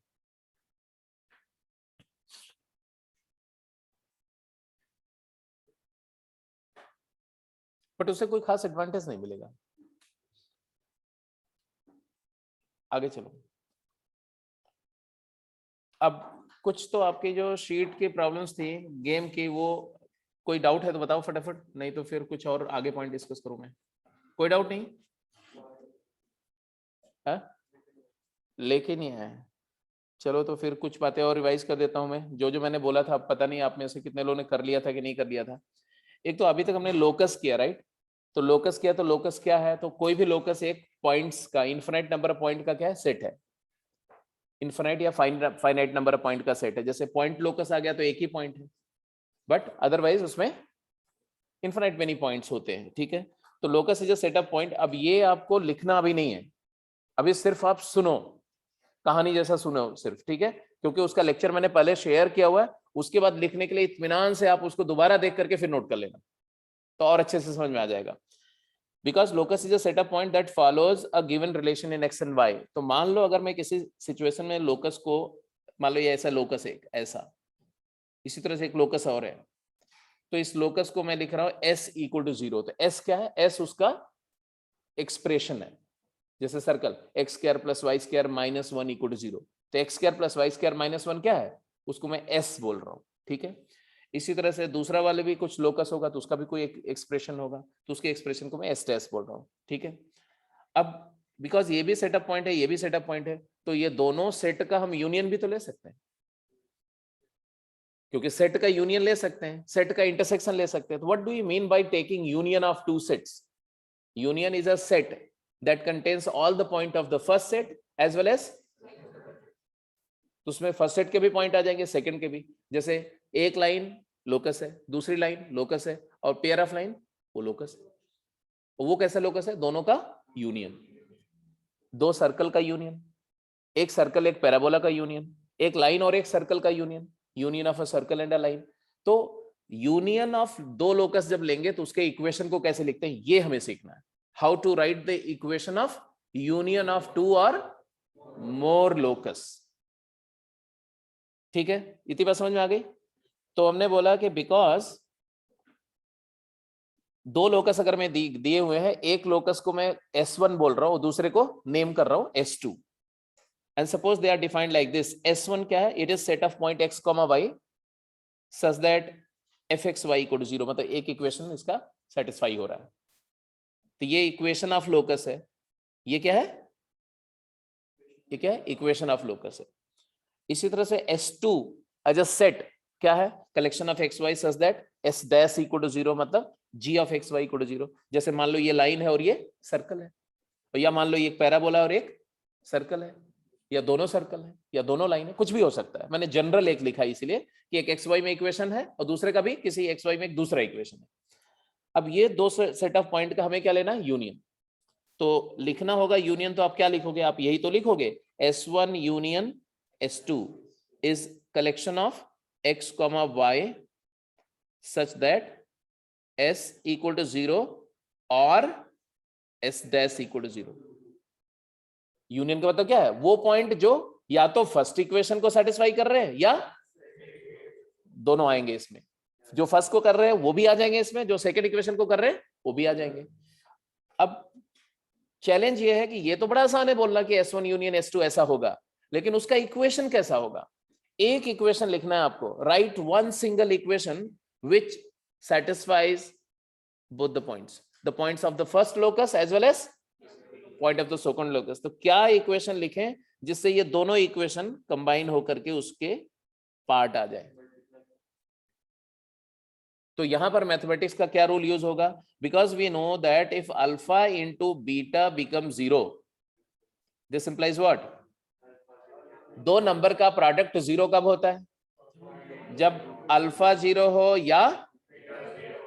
A: बट उससे कोई खास एडवांटेज नहीं मिलेगा। आगे चलो, अब कुछ तो आपकी जो शीट की प्रॉब्लम्स थी गेम की, वो कोई डाउट है तो बताओ फटाफट, नहीं तो फिर कुछ और आगे पॉइंट डिस्कस करूं मैं। कोई डाउट नहीं है, लेके नहीं है। चलो तो फिर कुछ बातें और रिवाइज कर देता हूं मैं, जो मैंने बोला था। पता नहीं आप में से कितने लोगों ने कर लिया था कि नहीं कर लिया था। एक तो अभी तक हमने लोकस किया, राइट, तो लोकस क्या, तो लोकस क्या है, तो कोई भी लोकस एक पॉइंट्स का, इनफिनाइट नंबर ऑफ पॉइंट का क्या है, सेट है, इनफिनाइट या फाइनाइट नंबर ऑफ पॉइंट का सेट है। जैसे पॉइंट लोकस आ गया तो एक ही पॉइंट है, बट अदरवाइज उसमें इनफिनाइट मेनी पॉइंट्स होते हैं, ठीक है। तो locus is a set of point. अब ये आपको लिखना अभी नहीं है, अभी सिर्फ आप सुनो, कहानी जैसा सुनो सिर्फ, ठीक है, क्योंकि उसका लेक्चर मैंने पहले शेयर किया हुआ है। उसके बाद लिखने के लिए इत्मीनान से आप उसको दोबारा देख करके फिर नोट कर लेना, तो और अच्छे से समझ में आ जाएगा। Because locus is a set of point that follows a given relation in x and y. तो मान लो अगर मैं किसी सिचुएशन में लोकस को, मान लो ये ऐसा लोकस है, ऐसा, इसी तरह से एक लोकस और है, तो इस लोकस को मैं लिख रहा हूं s इक्वल टू 0। तो s क्या है, s उसका एक्सप्रेशन है, जैसे circle x square plus y square minus 1 equal to 0। तो x square plus y square minus 1 क्या है, उसको मैं s बोल रहा हूं, ठीक है। इसी तरह से दूसरा वाले भी कुछ लोकस होगा तो उसका भी कोई एक एक्सप्रेशन होगा, तो उसके एक्सप्रेशन को मैं एस टेस बोल रहा हूं, ठीक है। अब बिकॉज ये भी सेटअप पॉइंट है, ये भी सेटअप पॉइंट है, तो ये दोनों सेट का हम यूनियन भी तो ले सकते हैं, क्योंकि सेट का यूनियन ले सकते हैं, सेट का इंटरसेक्शन ले सकते हैं। तो what do you mean by taking union of two sets? Union is a set that contains all the point of the first set as well as, तो उसमें फर्स्ट सेट के भी पॉइंट आ जाएंगे, सेकंड के भी। जैसे एक लाइन लोकस है, दूसरी लाइन लोकस है, और पेयर ऑफ लाइन वो लोकस है। वो कैसा लोकस है, दोनों का यूनियन, दो सर्कल का यूनियन, एक सर्कल एक पैराबोला का यूनियन, एक लाइन और एक सर्कल का union, union of a circle and a line. तो यूनियन ऑफ दो लोकस जब लेंगे तो उसके इक्वेशन को कैसे लिखते हैं ये हमें सीखना है। How to write the equation of union of two or more locus, ठीक है। इतनी बात समझ में आ गई। तो हमने बोला कि बिकॉज दो लोकस अगर मैं दिए हुए हैं, एक लोकस को मैं S1 बोल रहा हूं, दूसरे को नेम कर रहा हूं S2, and suppose they are defined like this. S1 क्या है, it is set of point x, y such that fxy equal to 0, मतलब एक इक्वेशन इसका सेटिस्फाई हो रहा है, तो ये इक्वेशन ऑफ लोकस है। ये क्या है, ये क्या है, इक्वेशन ऑफ लोकस है। इसी तरह से S2 एज अ सेट क्या है, collection of xy such that s dash equal to 0, मतलब g of xy equal to 0। जैसे मान लो ये लाइन है और ये सर्कल है, या मान लो ये एक पैराबोला और एक सर्कल है, या दोनों सर्कल है, या दोनों लाइन है, कुछ भी हो सकता है। मैंने जनरल एक लिखा है इसलिए कि एक एक्स वाई में इक्वेशन है और दूसरे का भी किसी एक्स वाई में एक दूसरा इक्वेशन है। अब ये दो सेट ऑफ पॉइंट का हमें क्या लेना है, यूनियन। तो लिखना होगा यूनियन, तो आप क्या लिखोगे, आप यही तो लिखोगे, S1 union S2 is collection of x, y such that s equal to 0 और s dash equal to 0। Union का मतलब क्या है, वो पॉइंट जो या तो फर्स्ट इक्वेशन को सेटिस्फाई कर रहे हैं या दोनों आएंगे इसमें, जो फर्स्ट को कर रहे हैं वो भी आ जाएंगे इसमें, जो सेकंड इक्वेशन को कर रहे हैं वो भी आ जाएंगे। अब चैलेंज ये है कि ये तो बड़ा आसान है बोलना कि S1 यूनियन S2 ऐसा होगा, लेकिन उसका इक्वेशन कैसा होगा। एक इक्वेशन लिखना है आपको, write one single equation which satisfies both the points of the first locus as well as point of the second locus. तो क्या इक्वेशन लिखें जिससे ये दोनों इक्वेशन कंबाइन होकर के उसके पार्ट आ जाए। तो यहां पर मैथमेटिक्स का क्या रूल यूज होगा, because we know that if alpha into beta become 0, this implies what, दो नंबर का प्रोडक्ट 0 कब होता है, जब अल्फा 0 हो या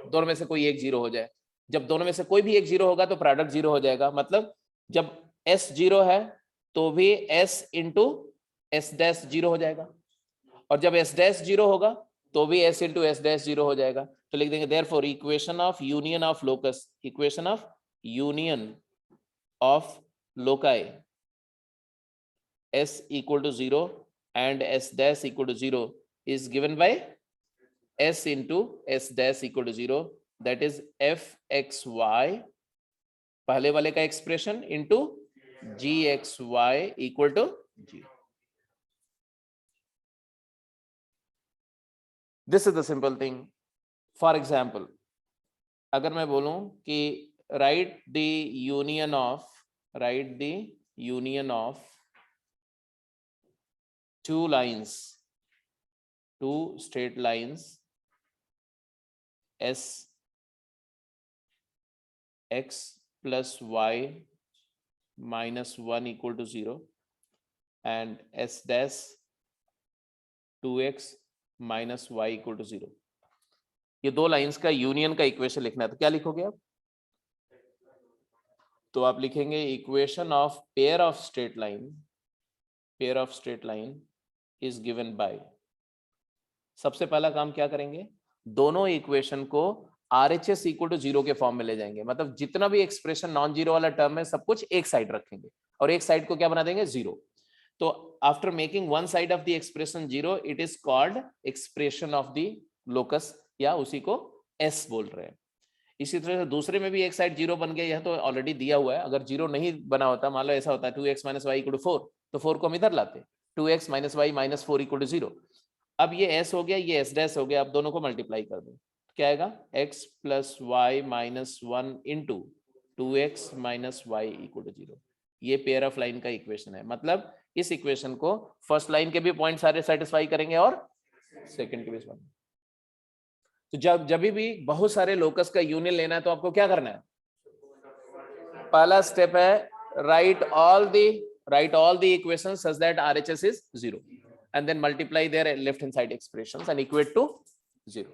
A: दोनों में से कोई एक 0 हो जाए। जब दोनों में से कोई भी एक 0 होगा तो प्रोडक्ट 0 हो जाएगा। मतलब जब s 0 है तो भी s इंटू एस डैश 0 हो जाएगा, और जब s डैश 0 होगा तो भी s इंटू एस डैश 0 हो जाएगा। तो लिख देंगे therefore equation of union of locus, equation of union of loci s equal to 0 and s dash equal to 0 is given by s into s dash equal to 0, that is fxy पहले वाले का expression into gxy equal to 0। This is the simple thing. For example अगर मैं बोलूं कि write the union of two lines, two straight lines s x plus y minus 1 equal to 0 and s dash 2x minus y equal to 0. ये दो lines का union का equation लिखना है, तो क्या लिखोगे आप? तो आप लिखेंगे equation of pair of straight line is given by, सबसे पहला काम क्या करेंगे, दोनों इक्वेशन को RHS इक्वल टू 0 के फॉर्म में ले जाएंगे, मतलब जितना भी एक्सप्रेशन नॉन जीरो वाला टर्म है सब कुछ एक साइड रखेंगे और एक साइड को क्या बना देंगे, 0. तो after making one side of the expression 0 it is called expression of the locus, या उसी को S बोल रहे हैं. इसी तरह से दूसरे में भी एक साइड 0 बन गया, यह तो ऑलरेडी दिया हुआ है. अगर 0 नहीं बना होता, मान लो ऐसा होता है 2x minus y equal to 4, तो 4 को हम इधर लाते, 2x minus y minus 4 equal to 0. अब ये S हो गया, ये S डैश हो गया, अब दोनों को मल्टीप्लाई कर दो, क्या आएगा, x plus y minus 1 into 2x minus y equal to 0. ये पेयर ऑफ लाइन का इक्वेशन है, मतलब इस इक्वेशन को फर्स्ट लाइन के भी पॉइंट सारे सेटिस्फाई करेंगे और सेकंड के भी. तो जब भी बहुत सारे लोकस का यूनियन लेना है तो आपको क्या करना है, पहला स्टेप है right all the equations such that RHS is 0 and then multiply their left hand side expressions and equate to 0.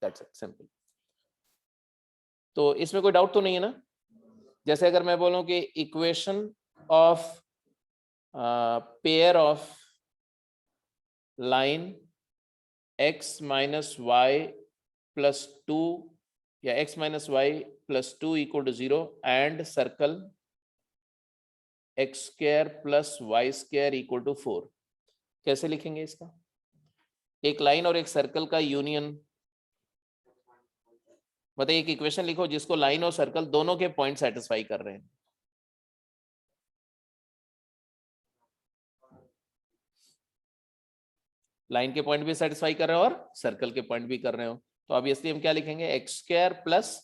A: That's it, simple. तो इसमें कोई डाउट तो नहीं है ना? जैसे अगर मैं बोलूं कि equation of pair of line x minus y plus 2 या x minus y plus 2 equal to 0 and circle x square plus y square equal to 4. कैसे लिखेंगे इसका? एक लाइन और एक सर्कल का यूनियन, मतलब एक इक्वेशन लिखो जिसको लाइन और सर्कल दोनों के पॉइंट सेटिस्फाई कर रहे हैं. लाइन के पॉइंट भी सेटिस्फाई कर रहे हो और सर्कल के पॉइंट भी कर रहे हो, तो ऑब्वियसली हम क्या लिखेंगे, x square plus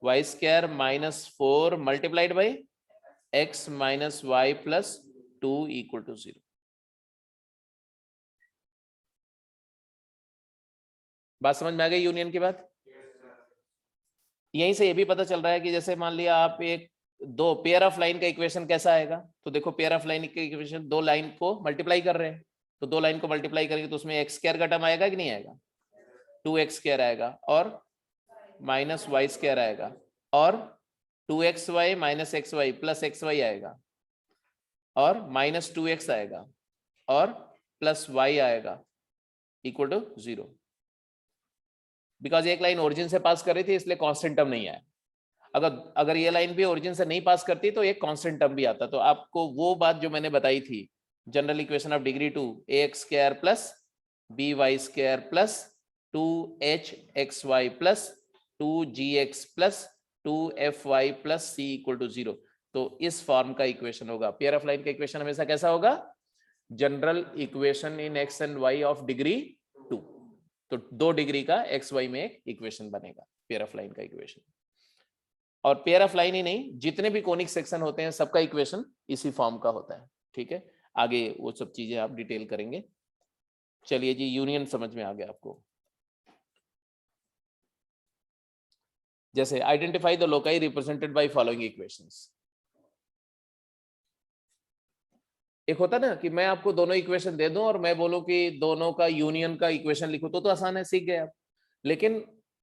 A: y square minus 4 multiplied by x minus y plus 2 equal to 0. बात समझ में आ गई यूनियन की बात? यहीं से ये भी पता चल रहा है कि जैसे मान लिया आप एक दो पेयर ऑफ लाइन का इक्वेशन कैसा आएगा, तो देखो पेयर ऑफ लाइन का इक्वेशन दो लाइन को मल्टीप्लाई कर रहे हैं, तो दो लाइन को मल्टीप्लाई करेंगे तो उसमें एक्स स्क्वायर का टर्म आएगा कि नहीं आएगा, 2x स्क्वायर आएगा और माइनस वाई स्क्वायर आएगा और 2xy minus xy plus xy आएगा और माइनस 2x आएगा और प्लस y आएगा इक्वल टू 0. बिकॉज एक लाइन ओरिजिन से पास कर रही थी इसलिए कांस्टेंट टर्म नहीं आया. अगर ये लाइन भी ओरिजिन से नहीं पास करती तो एक कांस्टेंट टर्म भी आता. तो आपको वो बात जो मैंने बताई थी, general equation of degree 2 ax square plus by square plus 2hxy plus 2gx plus 2fy plus c equal to 0. तो इस फॉर्म का इक्वेशन होगा. पेयर ऑफ लाइन का इक्वेशन हमेशा कैसा होगा, general equation in x and y of degree 2. तो 2 degree का xy में एक इक्वेशन बनेगा पेयर ऑफ लाइन का इक्वेशन. और पेयर ऑफ लाइन ही नहीं, जितने भी कोनिक सेक्शन होते हैं सबका इक्वेशन इसी फॉर्म का होता है. ठीक है, आगे वो सब चीजें आप डिटेल करेंगे. चलिए जी, यूनियन समझ में आ गया आपको. जैसे identify the loci represented by following equations. एक होता ना कि मैं आपको दोनों इक्वेशन दे दूं और मैं बोलूं कि दोनों का यूनियन का इक्वेशन लिखो, तो आसान है, सीख गए आप. लेकिन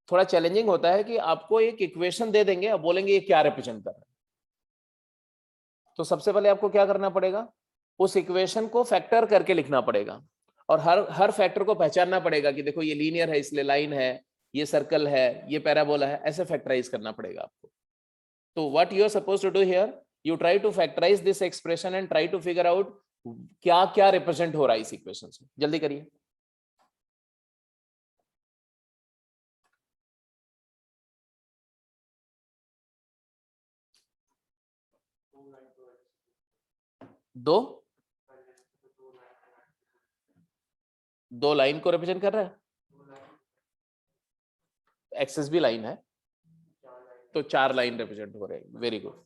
A: थोड़ा चैलेंजिंग होता है कि आपको एक इक्वेशन दे देंगे और बोलेंगे ये क्या रिप्रेजेंट कर रहा है. तो सबसे पहले आपको क्या करना पड़ेगा, उस इक्वेशन को फैक्टर करके लिखना पड़ेगा और हर फैक्टर को पहचानना पड़ेगा कि देखो ये लीनियर है इसलिए लाइन है, ये सर्कल है, ये पैराबोला है, ऐसे फैक्टराइज करना पड़ेगा आपको. तो what you are suppose to do here, you try to factorise this expression and try to figure out क्या क्या रिप्रेजेंट हो रहा है इस इक्वेशन से. जल्दी करिए. दो लाइन को रिप्रेजेंट कर रहा है, एक्सेस भी लाइन है तो 4 लाइन रिप्रेजेंट हो रहे हैं. Very good.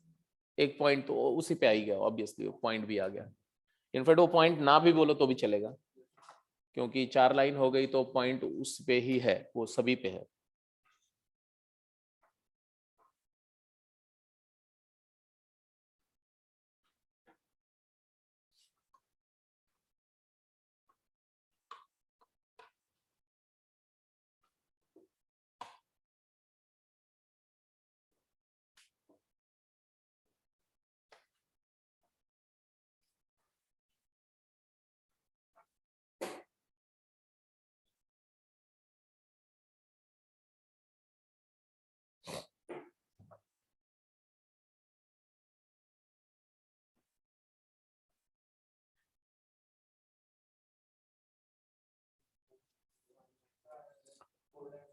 A: एक पॉइंट तो उसी पे आ ही गया, ऑब्वियसली पॉइंट भी आ गया. इनफैक्ट वो पॉइंट ना भी बोलो तो भी चलेगा, क्योंकि 4 लाइन हो गई तो पॉइंट उस पे ही है, वो सभी पे है.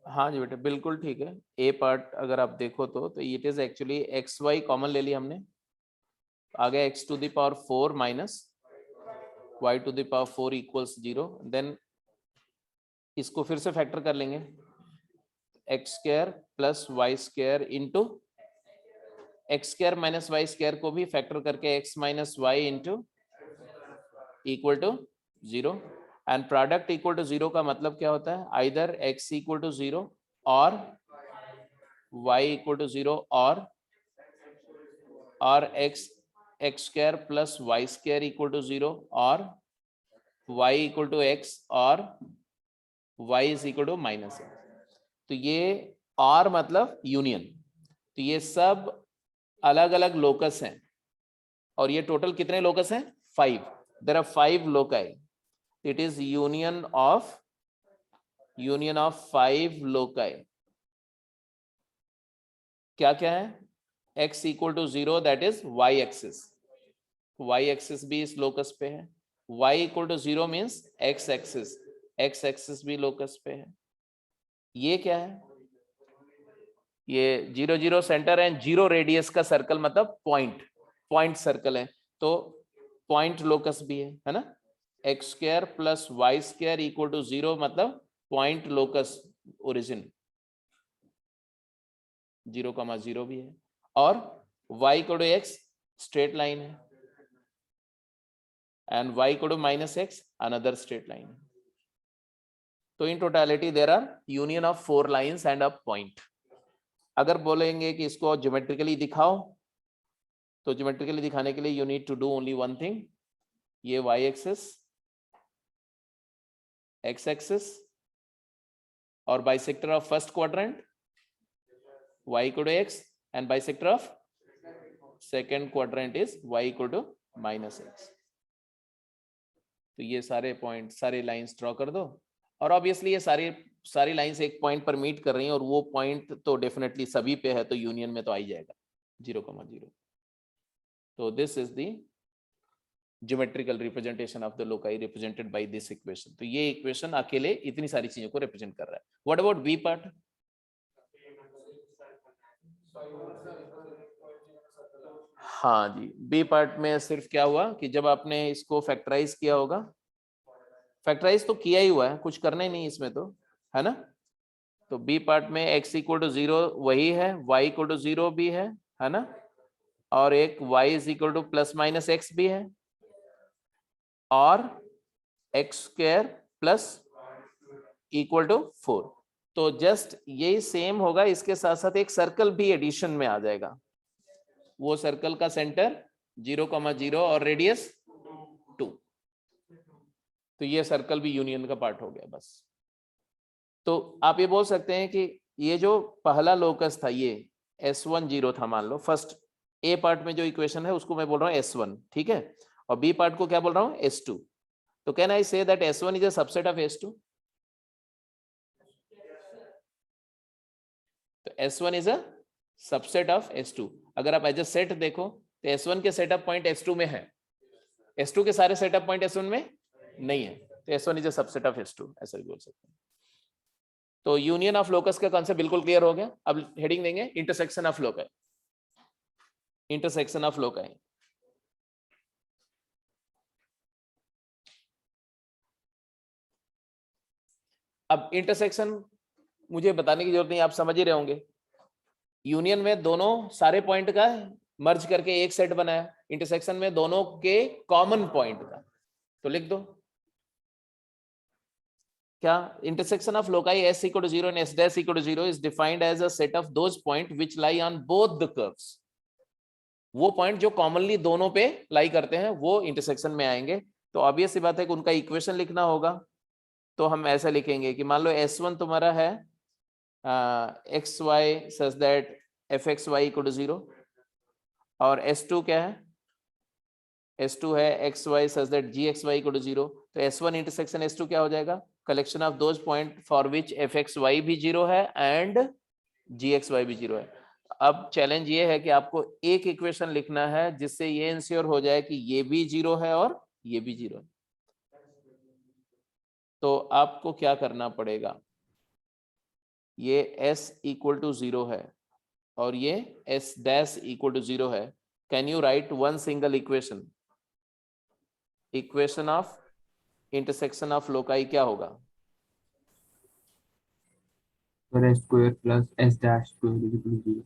A: हाँ जी बेटा बिल्कुल ठीक है। ए पार्ट अगर आप देखो तो it is actually x y common ले लिया हमने, आगे x to the power 4 minus y to the power 4 equals 0। Then इसको फिर से फैक्टर कर लेंगे, x square plus y square into x square minus y square को भी फैक्टर करके x minus y into equal to 0। And product equal to 0 का मतलब क्या होता है, आइदर एक्स इक्वल टू 0 और वाई इक्वल टू 0 और x square plus y square equal to 0 और वाई इक्वल टू एक्स और y is equal to minus x. तो ये और मतलब यूनियन, तो ये सब अलग अलग लोकस हैं और ये टोटल कितने लोकस हैं, 5। There are 5 loci. It is union of 5 loci. क्या क्या है, x equal to 0 that is y axis, y axis भी इस लोकस पे है, y equal to 0 means x axis भी लोकस पे है। ये क्या है, ये 0 0 सेंटर एंड 0 रेडियस का सर्कल मतलब पॉइंट सर्कल है, तो पॉइंट लोकस भी है ना। X square plus y square equal to 0 मतलब पॉइंट लोकस ओरिजिन 0,0 भी है, और y equal to x straight line है and y equal to minus x another straight line है। तो in totality there are union of 4 lines and a point. अगर बोलेंगे कि इसको ज्योमेट्रिकली दिखाओ, तो ज्योमेट्रिकली दिखाने के लिए you need to do only one thing, ये y एक्सिस, x एक्सिस और bisector of first quadrant y equal to x and bisector of second quadrant is y equal to minus x। तो ये सारे point सारे lines draw कर दो, और obviously ये सारी लाइंस एक पॉइंट पर मीट कर रही हैं और वो पॉइंट तो डेफिनेटली सभी पे है, तो यूनियन में तो आ ही जाएगा 0,0। तो this is the geometrical representation of the loci represented by this equation. तो ये इक्वेशन अकेले इतनी सारी चीजों को रिप्रेजेंट कर रहा है। व्हाट अबाउट बी पार्ट, हाँ जी बी पार्ट में सिर्फ क्या हुआ कि जब आपने इसको फैक्टराइज किया होगा, फैक्टराइज तो किया ही हुआ है, कुछ करना ही नहीं इसमें तो, है ना। तो बी पार्ट में x इक्वल टू 0 वही है, y इक्वल टू 0 भी है ना, और एक y is equal to plus minus x भी है, और x square plus equal to 4। तो जस्ट यही सेम होगा, इसके साथ साथ एक सर्कल भी एडिशन में आ जाएगा, वो सर्कल का सेंटर 0,0 और रेडियस 2। तो ये सर्कल भी यूनियन का पार्ट हो गया बस। तो आप ये बोल सकते हैं कि ये जो पहला लोकस था ये S1 0 था, मान लो फर्स्ट ए पार्ट में जो इक्वेशन है उसको मैं बोल रहा हूँ S1, ठीक है, और बी पार्ट को क्या बोल रहा हूँ S2। तो can I say that S1 is a subset of S2? तो S1 is a subset of S2। अगर आप एज अ सेट देखो तो S1 के सेटअप पॉइंट S2 में है, S2 के सारे सेटअप पॉइंट S1 में नहीं है, तो S1 is a subset of S2, ऐसा भी बोल सकते हैं। तो यूनियन ऑफ लोकस का कॉन्सेप्ट बिल्कुल क्लियर हो गया। अब हेडिंग देंगे intersection of loci, intersection of loci. अब इंटरसेक्शन मुझे बताने की जरूरत नहीं, आप समझ ही रहे होंगे। यूनियन में दोनों सारे पॉइंट का मर्ज करके एक सेट बनाया, इंटरसेक्शन में दोनों के कॉमन पॉइंट का। तो लिख दो क्या, intersection of loci s equal to 0 and s dash equal to 0 is defined as a set of those point which lie on both the curves। वो पॉइंट जो कॉमनली दोनों पे लाई करते हैं वो इंटरसेक्शन में आएंगे। तो ऑब्वियस सी बात है कि उनका इक्वेशन लिखना होगा, तो हम ऐसा लिखेंगे कि मान लो S1 तुम्हारा है x y such that f x y equal to 0, और S2 क्या है, S2 है x y such that g x y equal to 0। तो S1 इंटरसेक्शन S2 क्या हो जाएगा, collection of those point for which f x y भी 0 है एंड जी एक्स वाई भी 0 है। अब चैलेंज ये है कि आपको एक इक्वेशन लिखना है जिससे ये इंश्योर हो जाए कि ये भी 0 है और ये भी 0 है। तो आपको क्या करना पड़ेगा, ये s इक्वल टू 0 है और ये s डैश इक्वल टू 0 है, can you right one single equation? Equation of intersection of loci क्या होगा?
B: s square plus s dash square is equal to 0.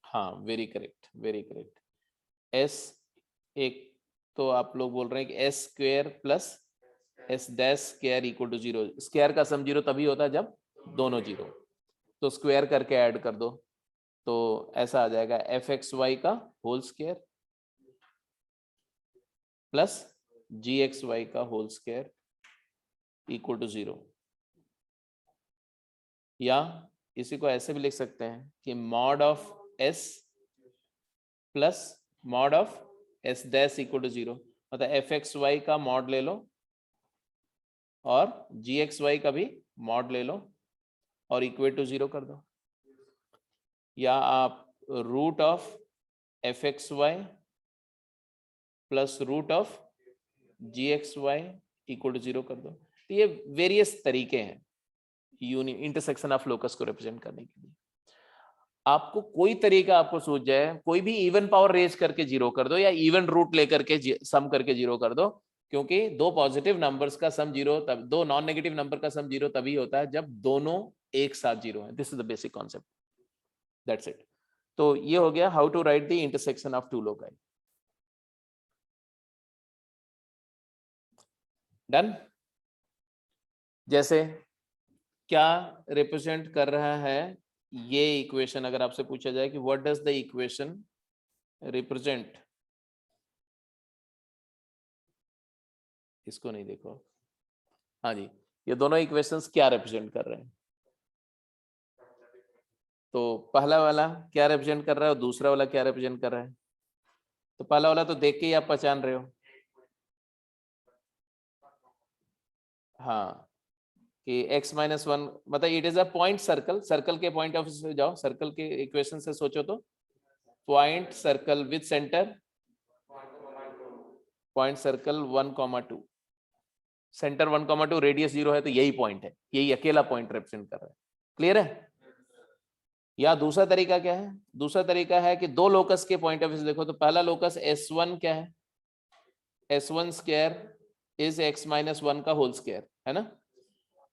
A: हाँ, very correct, very correct. s एक तो आप लोग बोल रहे हैं कि s square plus s dash square equal to 0। Square का सम 0 तभी होता है जब दोनों 0, तो स्क्वायर करके ऐड कर दो, तो ऐसा आ जाएगा fxy का होल स्क्वायर प्लस gxy का होल स्क्वायर इक्वल टू 0। या इसी को ऐसे भी लिख सकते हैं कि mod of s plus mod of s dash equal to 0, मतलब fxy का मॉड ले लो और gxy का भी मॉड ले लो और इक्वल टू 0 कर दो। या आप root of fxy plus root of gxy equal to 0 कर दो। तो ये वेरियस तरीके हैं इंटरसेक्शन ऑफ लोकस को रिप्रेजेंट करने के लिए। आपको कोई तरीका आपको सूझ जाए, कोई भी इवन पावर रेज करके 0 कर दो या इवन रूट लेकर के सम करके 0 कर दो, क्योंकि दो पॉजिटिव नंबर्स का सम 0 तब, दो नॉन नेगेटिव नंबर का सम 0 तभी होता है जब दोनों एक साथ 0 है। This is the basic concept, that's it. तो ये हो गया how to write the intersection of two loci. Done. जैसे क्या रिप्रेजेंट कर रहा है ये इक्वेशन, अगर आपसे पूछा जाए कि what does the equation represent, इसको नहीं देखो, हाँ जी, ये दोनों इक्वेशंस क्या रिप्रेजेंट कर रहे हैं? तो पहला वाला क्या रिप्रेजेंट कर रहा है और दूसरा वाला क्या रिप्रेजेंट कर रहा है? तो पहला वाला तो देख के ही आप पहचान रहे हो, हाँ, कि x माइनस 1 मतलब it is a point circle. Circle के पॉइंट ऑफ व्यू से जाओ, सर्कल के इक्वेशन से सोचो तो point circle with centre, point circle 1,2, centre 1,2, radius 0 है, तो यही पॉइंट है, यही अकेला पॉइंट रिप्रेजेंट कर रहा है। क्लियर है? या दूसरा तरीका क्या है? दूसरा तरीका है कि दो लोकस के पॉइंट ऑफ व्यू से देखो, तो पहला लोकस S1 क्या है? S1 square is x minus 1 का होल स्क्वायर है ना,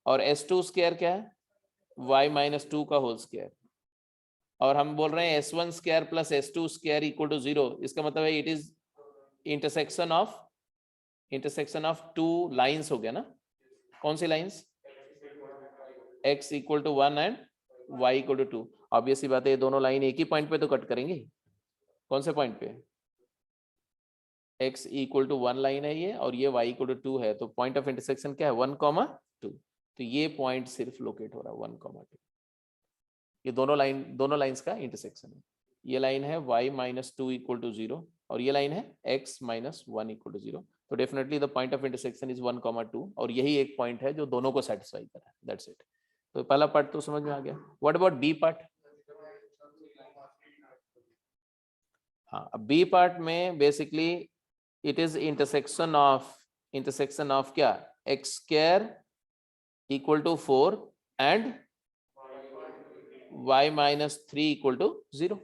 A: और S2 स्क्वायर क्या है? y माइनस 2 का होल स्क्वायर। और हम बोल रहे हैं S1 square plus S2 square equal to 0, इसका मतलब है it is intersection of two lines हो गया ना। कौन सी lines? x equal to 1 and y equal to 2। Obvious सी बात है, ये दोनों लाइन एक ही पॉइंट पे तो कट करेंगे। कौन से पॉइंट पे? x इक्वल टू 1 लाइन है ये, और ये y इक्वल टू 2 है, तो पॉइंट ऑफ इंटरसेक्शन क्या है? 1,2। तो ये पॉइंट सिर्फ लोकेट हो रहा है 1,2। ये दोनों लाइंस का इंटरसेक्शन है। ये लाइन है y माइनस 2 इक्वल टू 0 और ये लाइन है x माइनस 1 इक्वल टू 0। तो definitely the point of intersection is 1,2 और यही एक पॉइंट है जो दोनों को सेटिस्फाई कर रहा है। That's it. तो पहला पार्ट तो समझ में आ गया। What about B part? हाँ, अब बी पार्ट में basically it is intersection of क्या? x square equal to 4 and y minus 3 equal to 0।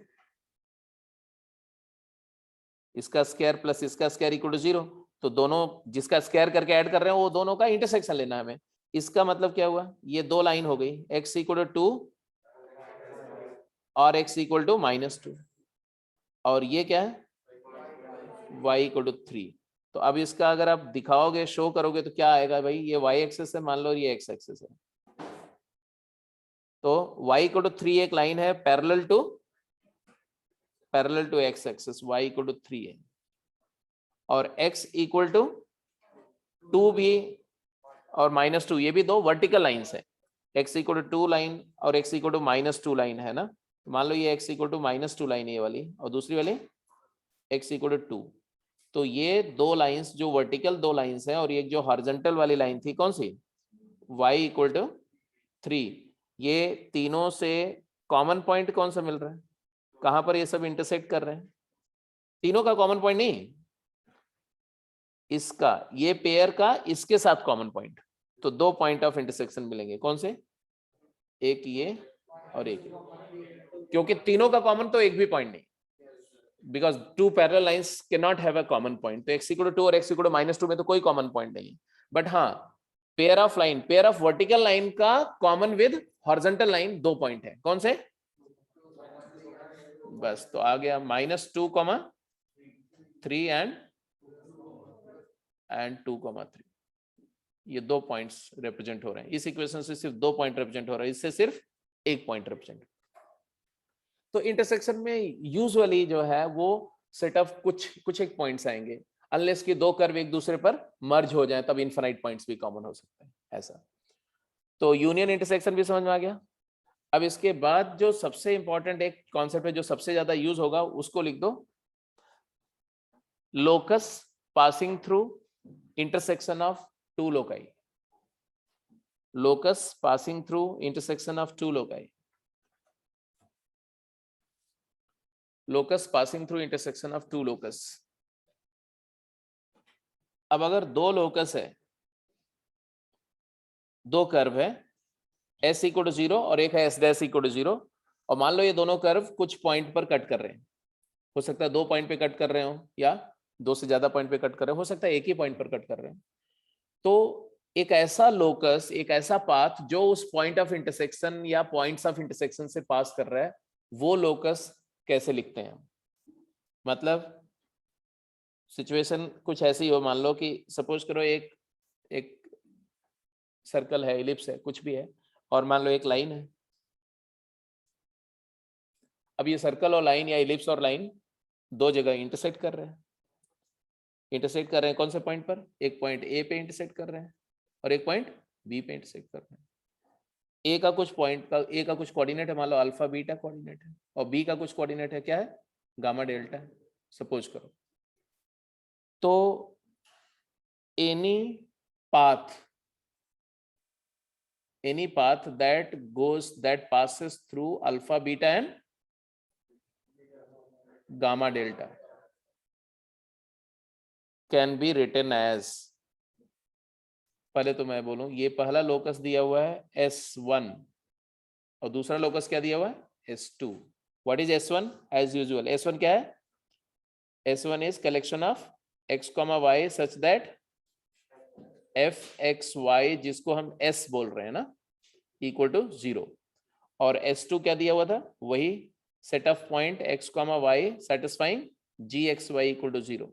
A: इसका स्क्वायर प्लस इसका स्क्वायर इक्वल टू 0, तो दोनों जिसका स्क्वायर करके ऐड कर रहे हैं वो दोनों का इंटरसेक्शन लेना है हमें। इसका मतलब क्या हुआ? ये दो लाइन हो गई, x इक्वल टू 2 और x इक्वल टू माइनस 2, और ये क्या है? y equal to 3। तो अब इसका अगर आप दिखाओगे, शो करोगे, तो क्या आएगा भाई? ये y एक्सेस है मान लो, ये x एक्सेस है, तो y इक्वल टू 3 एक लाइन है parallel to x axes, y equal to 3 है, और x इक्वल टू 2 भी और माइनस 2, ये भी दो वर्टिकल लाइंस है। x इक्वल टू 2 लाइन और x equal to minus 2 line है ना, तो मान लो ये x equal to minus 2 line है ये वाली, और दूसरी वाली x इक्वल टू 2। तो ये दो लाइंस जो वर्टिकल दो लाइंस हैं, और एक जो हॉरिजॉन्टल वाली लाइन थी कौन सी? y equal to 3। ये तीनों से कॉमन पॉइंट कौन सा मिल रहा है? कहां पर ये सब इंटरसेक्ट कर रहे हैं? तीनों का कॉमन पॉइंट नहीं, इसका, ये पेयर का इसके साथ कॉमन पॉइंट, तो दो पॉइंट ऑफ इंटरसेक्शन मिलेंगे। कौन से? एक ये और एक ये, क्योंकि तीनों का कॉमन तो एक भी पॉइंट नहीं, because two parallel lines can not have a common point. तो x=2 और x=-2 में तो कोई कॉमन पॉइंट नहीं है। बट हाँ, pair of line, pair of vertical line का common with horizontal line 2 point है। कौन से? बस, तो आ गया -2,3 एंड 2,3। ये 2 पॉइंट्स रिप्रेजेंट हो रहे हैं। इस इक्वेशन से सिर्फ 2 पॉइंट रिप्रेजेंट हो रहा है, इससे सिर्फ 1 पॉइंट रिप्रेजेंट। तो इंटरसेक्शन में यूजुअली जो है वो सेट ऑफ कुछ एक पॉइंट्स आएंगे, अनलेस कि 2 कर्व एक दूसरे पर मर्ज हो जाए, तब इनफाइनाइट पॉइंट्स भी कॉमन हो सकते हैं, ऐसा। तो यूनियन इंटरसेक्शन भी समझ में आ गया। अब इसके बाद जो सबसे इंपॉर्टेंट एक कॉन्सेप्ट है, जो सबसे ज्यादा यूज होगा, उसको लिख दो, locus passing through intersection of 2 loci. Locus passing through intersection of 2 loci. Locus passing through intersection of 2 locus. अब अगर 2 लोकस है, 2 कर्व है, s=0 और एक है s'=0, और मान लो ये दोनों कर्व कुछ पॉइंट पर कट कर रहे हैं। हो सकता है 2 पॉइंट पे कट कर रहे हो, या 2 से ज्यादा पॉइंट पे कट कर रहे हो सकता है एक ही पॉइंट पर कट कर रहे हैं। तो एक ऐसा लोकस, एक ऐसा पाथ जो उस पॉइंट ऑफ इंटरसेक्शन या पॉइंट्स ऑफ इंटरसेक्शन से पास कर रहा है, वो लोकस कैसे लिखते हैं? मतलब सिचुएशन कुछ ऐसी हो, मान लो कि सपोज करो एक सर्कल है, इलिप्स है, कुछ भी है, और मान लो एक लाइन है। अब ये सर्कल और लाइन या इलिप्स और लाइन 2 जगह इंटरसेक्ट कर रहे हैं। इंटरसेक्ट कर रहे हैं कौन से पॉइंट पर? एक पॉइंट ए पे इंटरसेक्ट कर रहे हैं और एक पॉइंट बी पे इंटरसेक्ट कर रहे हैं। ए का कुछ पॉइंट का, ए का कुछ कोऑर्डिनेट है, मान लो अल्फा बीटा कोऑर्डिनेट है, और बी का कुछ कोऑर्डिनेट है, क्या है? गामा डेल्टा है, सपोज करो। तो any path that passes through alpha beta and gamma delta can be written as, पहले तो मैं बोलूं, ये पहला लोकस दिया हुआ है S1 और दूसरा लोकस क्या दिया हुआ है? S2। What is S1? As usual S1 क्या है? S1 is collection of x, y such that f(x,y) जिसको हम S बोल रहे हैं ना, इक्वल टू 0। और S2 क्या दिया हुआ था? वही set of point x, y satisfying gxy equal to 0,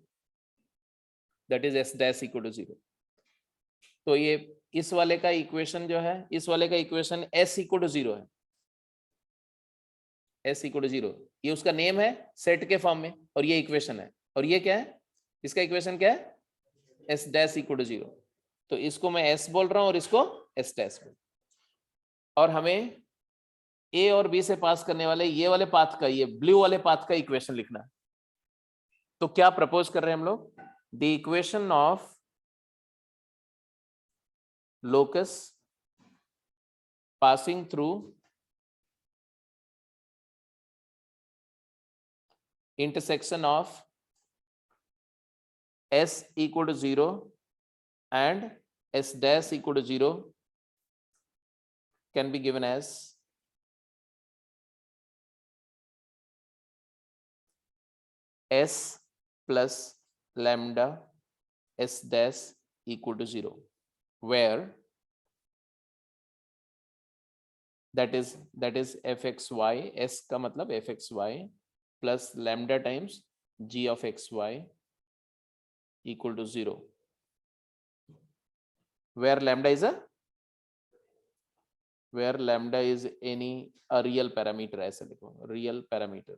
A: that is S'=0। तो ये इस वाले का इक्वेशन जो है, इस वाले का इक्वेशन S=0 है। S=0 ये उसका नेम है सेट के फॉर्म में, और ये इक्वेशन है। और ये क्या है? इसका इक्वेशन क्या है? S'=0। तो इसको मैं S बोल रहा हूं और इसको S' बोल। और हमें A और B से पास करने वाले ये वाले पाथ का, ये ब्लू वाले पाथ का इक्वेशन लिखना है। तो क्या प्रपोज कर रहे हैं हम लोग? The equation of locus passing through intersection of S=0 and S'=0 can be given as S plus lambda S'=0, where that is fxy, S का मतलब fxy plus lambda times g of xy equal to 0, where lambda is any a real parameter, ऐसे लिखो, real parameter।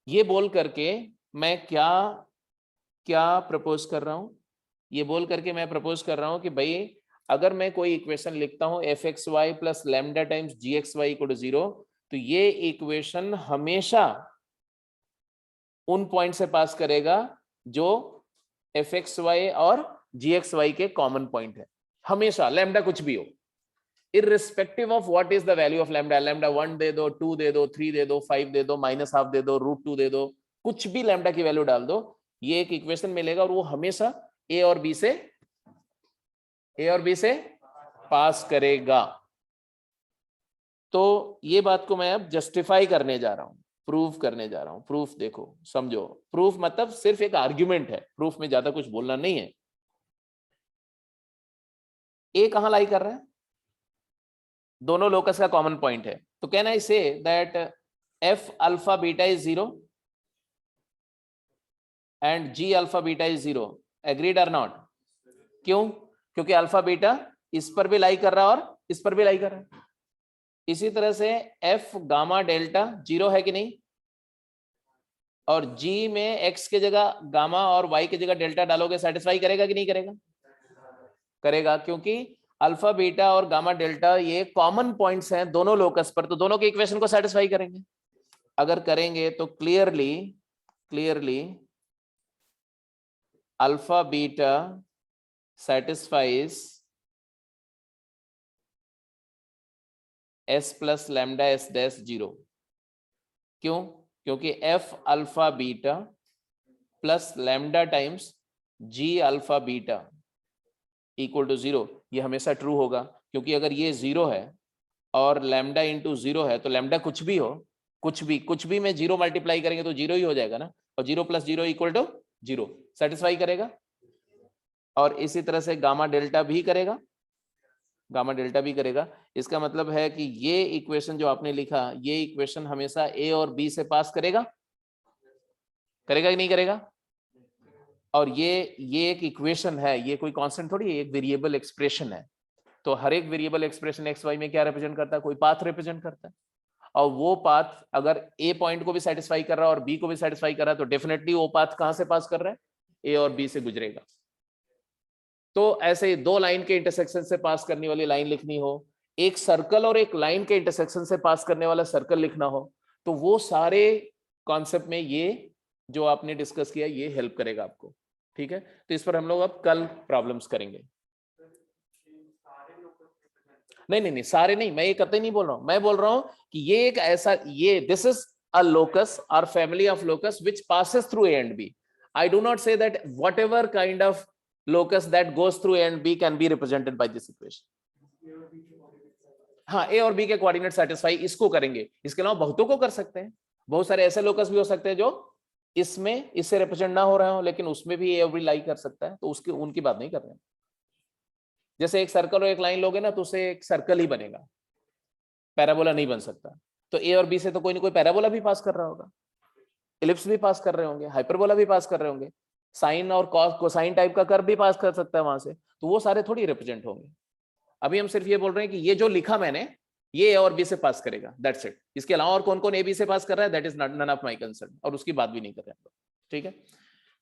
A: ये बोल करके मैं क्या propose कर रहा हूं? ये बोल करके मैं प्रपोज कर रहा हूं कि भाई अगर मैं कोई इक्वेशन लिखता हूं fxy plus lambda times gxy equal to 0, तो ये इक्वेशन हमेशा उन पॉइंट से पास करेगा जो fxy और gxy के कॉमन पॉइंट है। हमेशा, लैम्डा कुछ भी हो, irrespective of what is the value of lambda, lambda 1 दे दो, 2 दे दो, 3 दे दो, 5 दे दो, -½ दे दो, √2 दे दो, कुछ भी लैम्डा की वैल्यू डाल दो, ये एक इक्वेशन मिलेगा और वो हमेशा A और B से पास करेगा। तो ये बात को मैं अब जस्टिफाई करने जा रहा हूं, प्रूफ करने जा रहा हूं। प्रूफ देखो, समझो, प्रूफ मतलब सिर्फ एक आर्ग्यूमेंट है, प्रूफ में ज्यादा कुछ बोलना नहीं है। ए कहां लाई कर रहा है? दोनों लोकस का कॉमन पॉइंट है। तो can I say that F alpha beta is 0 and G alpha beta is 0, agreed और नॉट? क्यों? क्योंकि अल्फा बीटा इस पर भी लाई कर रहा है और इस पर भी लाई कर रहा है। इसी तरह से एफ गामा डेल्टा 0 है कि नहीं? और जी में x के जगह गामा और y की जगह डेल्टा डालोगे, सेटिस्फाई करेगा कि नहीं करेगा? करेगा, क्योंकि अल्फा बीटा और गामा डेल्टा ये कॉमन पॉइंट्स हैं दोनों लोकस पर, तो दोनों के इक्वेशन को सेटिस्फाई करेंगे। अगर करेंगे तो clearly alpha beta satisfies s plus lambda S dash 0। क्यों? क्योंकि F alpha beta plus lambda times G alpha beta equal to 0, ये हमेशा ट्रू होगा, क्योंकि अगर ये 0 है और लैम्डा इंटू 0 है तो लैम्डा कुछ भी हो, कुछ भी में 0 मल्टीप्लाई करेंगे तो 0 ही हो जाएगा ना, और 0 प्लस 0 इक्वल टू 0, सेटिस्फाई करेगा। और इसी तरह से गामा डेल्टा भी करेगा, गामा डेल्टा भी करेगा। इसका मतलब है कि ये इक्वेशन जो आपने लिखा, ये इक्वेशन हमेशा ए और बी से पास करेगा, करेगा कि नहीं करेगा? और ये एक इक्वेशन है, ये कोई कांस्टेंट थोड़ी है, एक वेरिएबल एक्सप्रेशन है। तो हर एक वेरिएबल एक्सप्रेशन एक्स वाई में क्या रिप्रेजेंट करता है? कोई पाथ रिप्रेजेंट करता है। और वो पाथ अगर ए पॉइंट को भी सेटिस्फाई कर रहा है और बी को भी सेटिस्फाई कर रहा है, तो डेफिनेटली वो पाथ कहां से पास कर रहा है? ए और बी से गुजरेगा। तो ऐसे दो लाइन के इंटरसेक्शन से पास करने वाली लाइन लिखनी हो, एक सर्कल और एक लाइन के इंटरसेक्शन से पास करने वाला सर्कल लिखना हो, तो वो सारे कॉन्सेप्ट में ये जो आपने डिस्कस किया ये हेल्प करेगा आपको। ठीक है, तो इस पर हम लोग अब कल प्रॉब्लम्स करेंगे। नहीं, सारे नहीं, मैं ये करते नहीं बोल रहा हूं, मैं बोल रहा हूं कि ये एक ऐसा, ये दिस इज अ लोकस और family of locus which passes through A and B. I do not say that whatever kind of locus that goes through A and B can be represented by this equation. हाँ, A और B के coordinate satisfy इसको करेंगे, इसके अलावा बहुतों को कर सकते हैं। बहुत सारे ऐसे लोकस भी हो सकते हैं जो इसमें इससे रिप्रेजेंट ना हो रहे हो, लेकिन उसमें भी A और B लाई कर सकता है, तो उसकी उनकी बात नहीं कर रहे हैं। जैसे एक सर्कल और एक लाइन लोगे ना, तो उससे एक सर्कल ही बनेगा, पैराबोला नहीं बन सकता। तो A और B से तो कोई ना कोई पैराबोला भी पास कर रहा होगा, इलिप्स भी पास कर रहे होंगे, हाइपरबोला भी पास कर रहे होंगे, साइन और कॉस कोसाइन टाइप का कर्व भी पास कर सकता है वहां से, तो वो सारे थोड़ी रिप्रेजेंट होंगे। अभी हम सिर्फ ये बोल रहे हैं कि ये जो लिखा मैंने ये ए और बी से पास करेगा, दैट्स इट। इसके अलावा और कौन कौन ए बी से पास कर रहा है, that is none of my concern, और उसकी बात भी नहीं कर रहे हैं। ठीक है,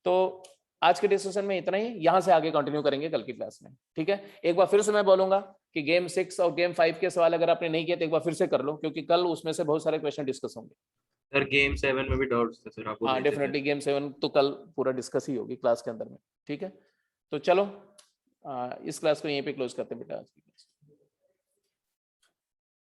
A: तो आज के डिस्कशन में इतना ही, यहां से आगे कंटिन्यू करेंगे कल की क्लास में। ठीक है, एक बार फिर से मैं बोलूंगा कि गेम 6 और गेम 5 के सवाल अगर आपने नहीं किए तो एक बार फिर से कर लो, क्योंकि कल उसमें से बहुत सारे क्वेश्चन डिस्कस होंगे।
B: सर गेम 7 में भी डाउट्स थे सर, आपको
A: हाँ,
B: भेजे थे।
A: डेफिनेटली गेम 7 तो कल पूरा डिस्कस ही होगी क्लास के अंदर में। ठीक है, तो चलो इस क्लास को यहीं पे क्लोज करते हैं बेटा आज की क्लास।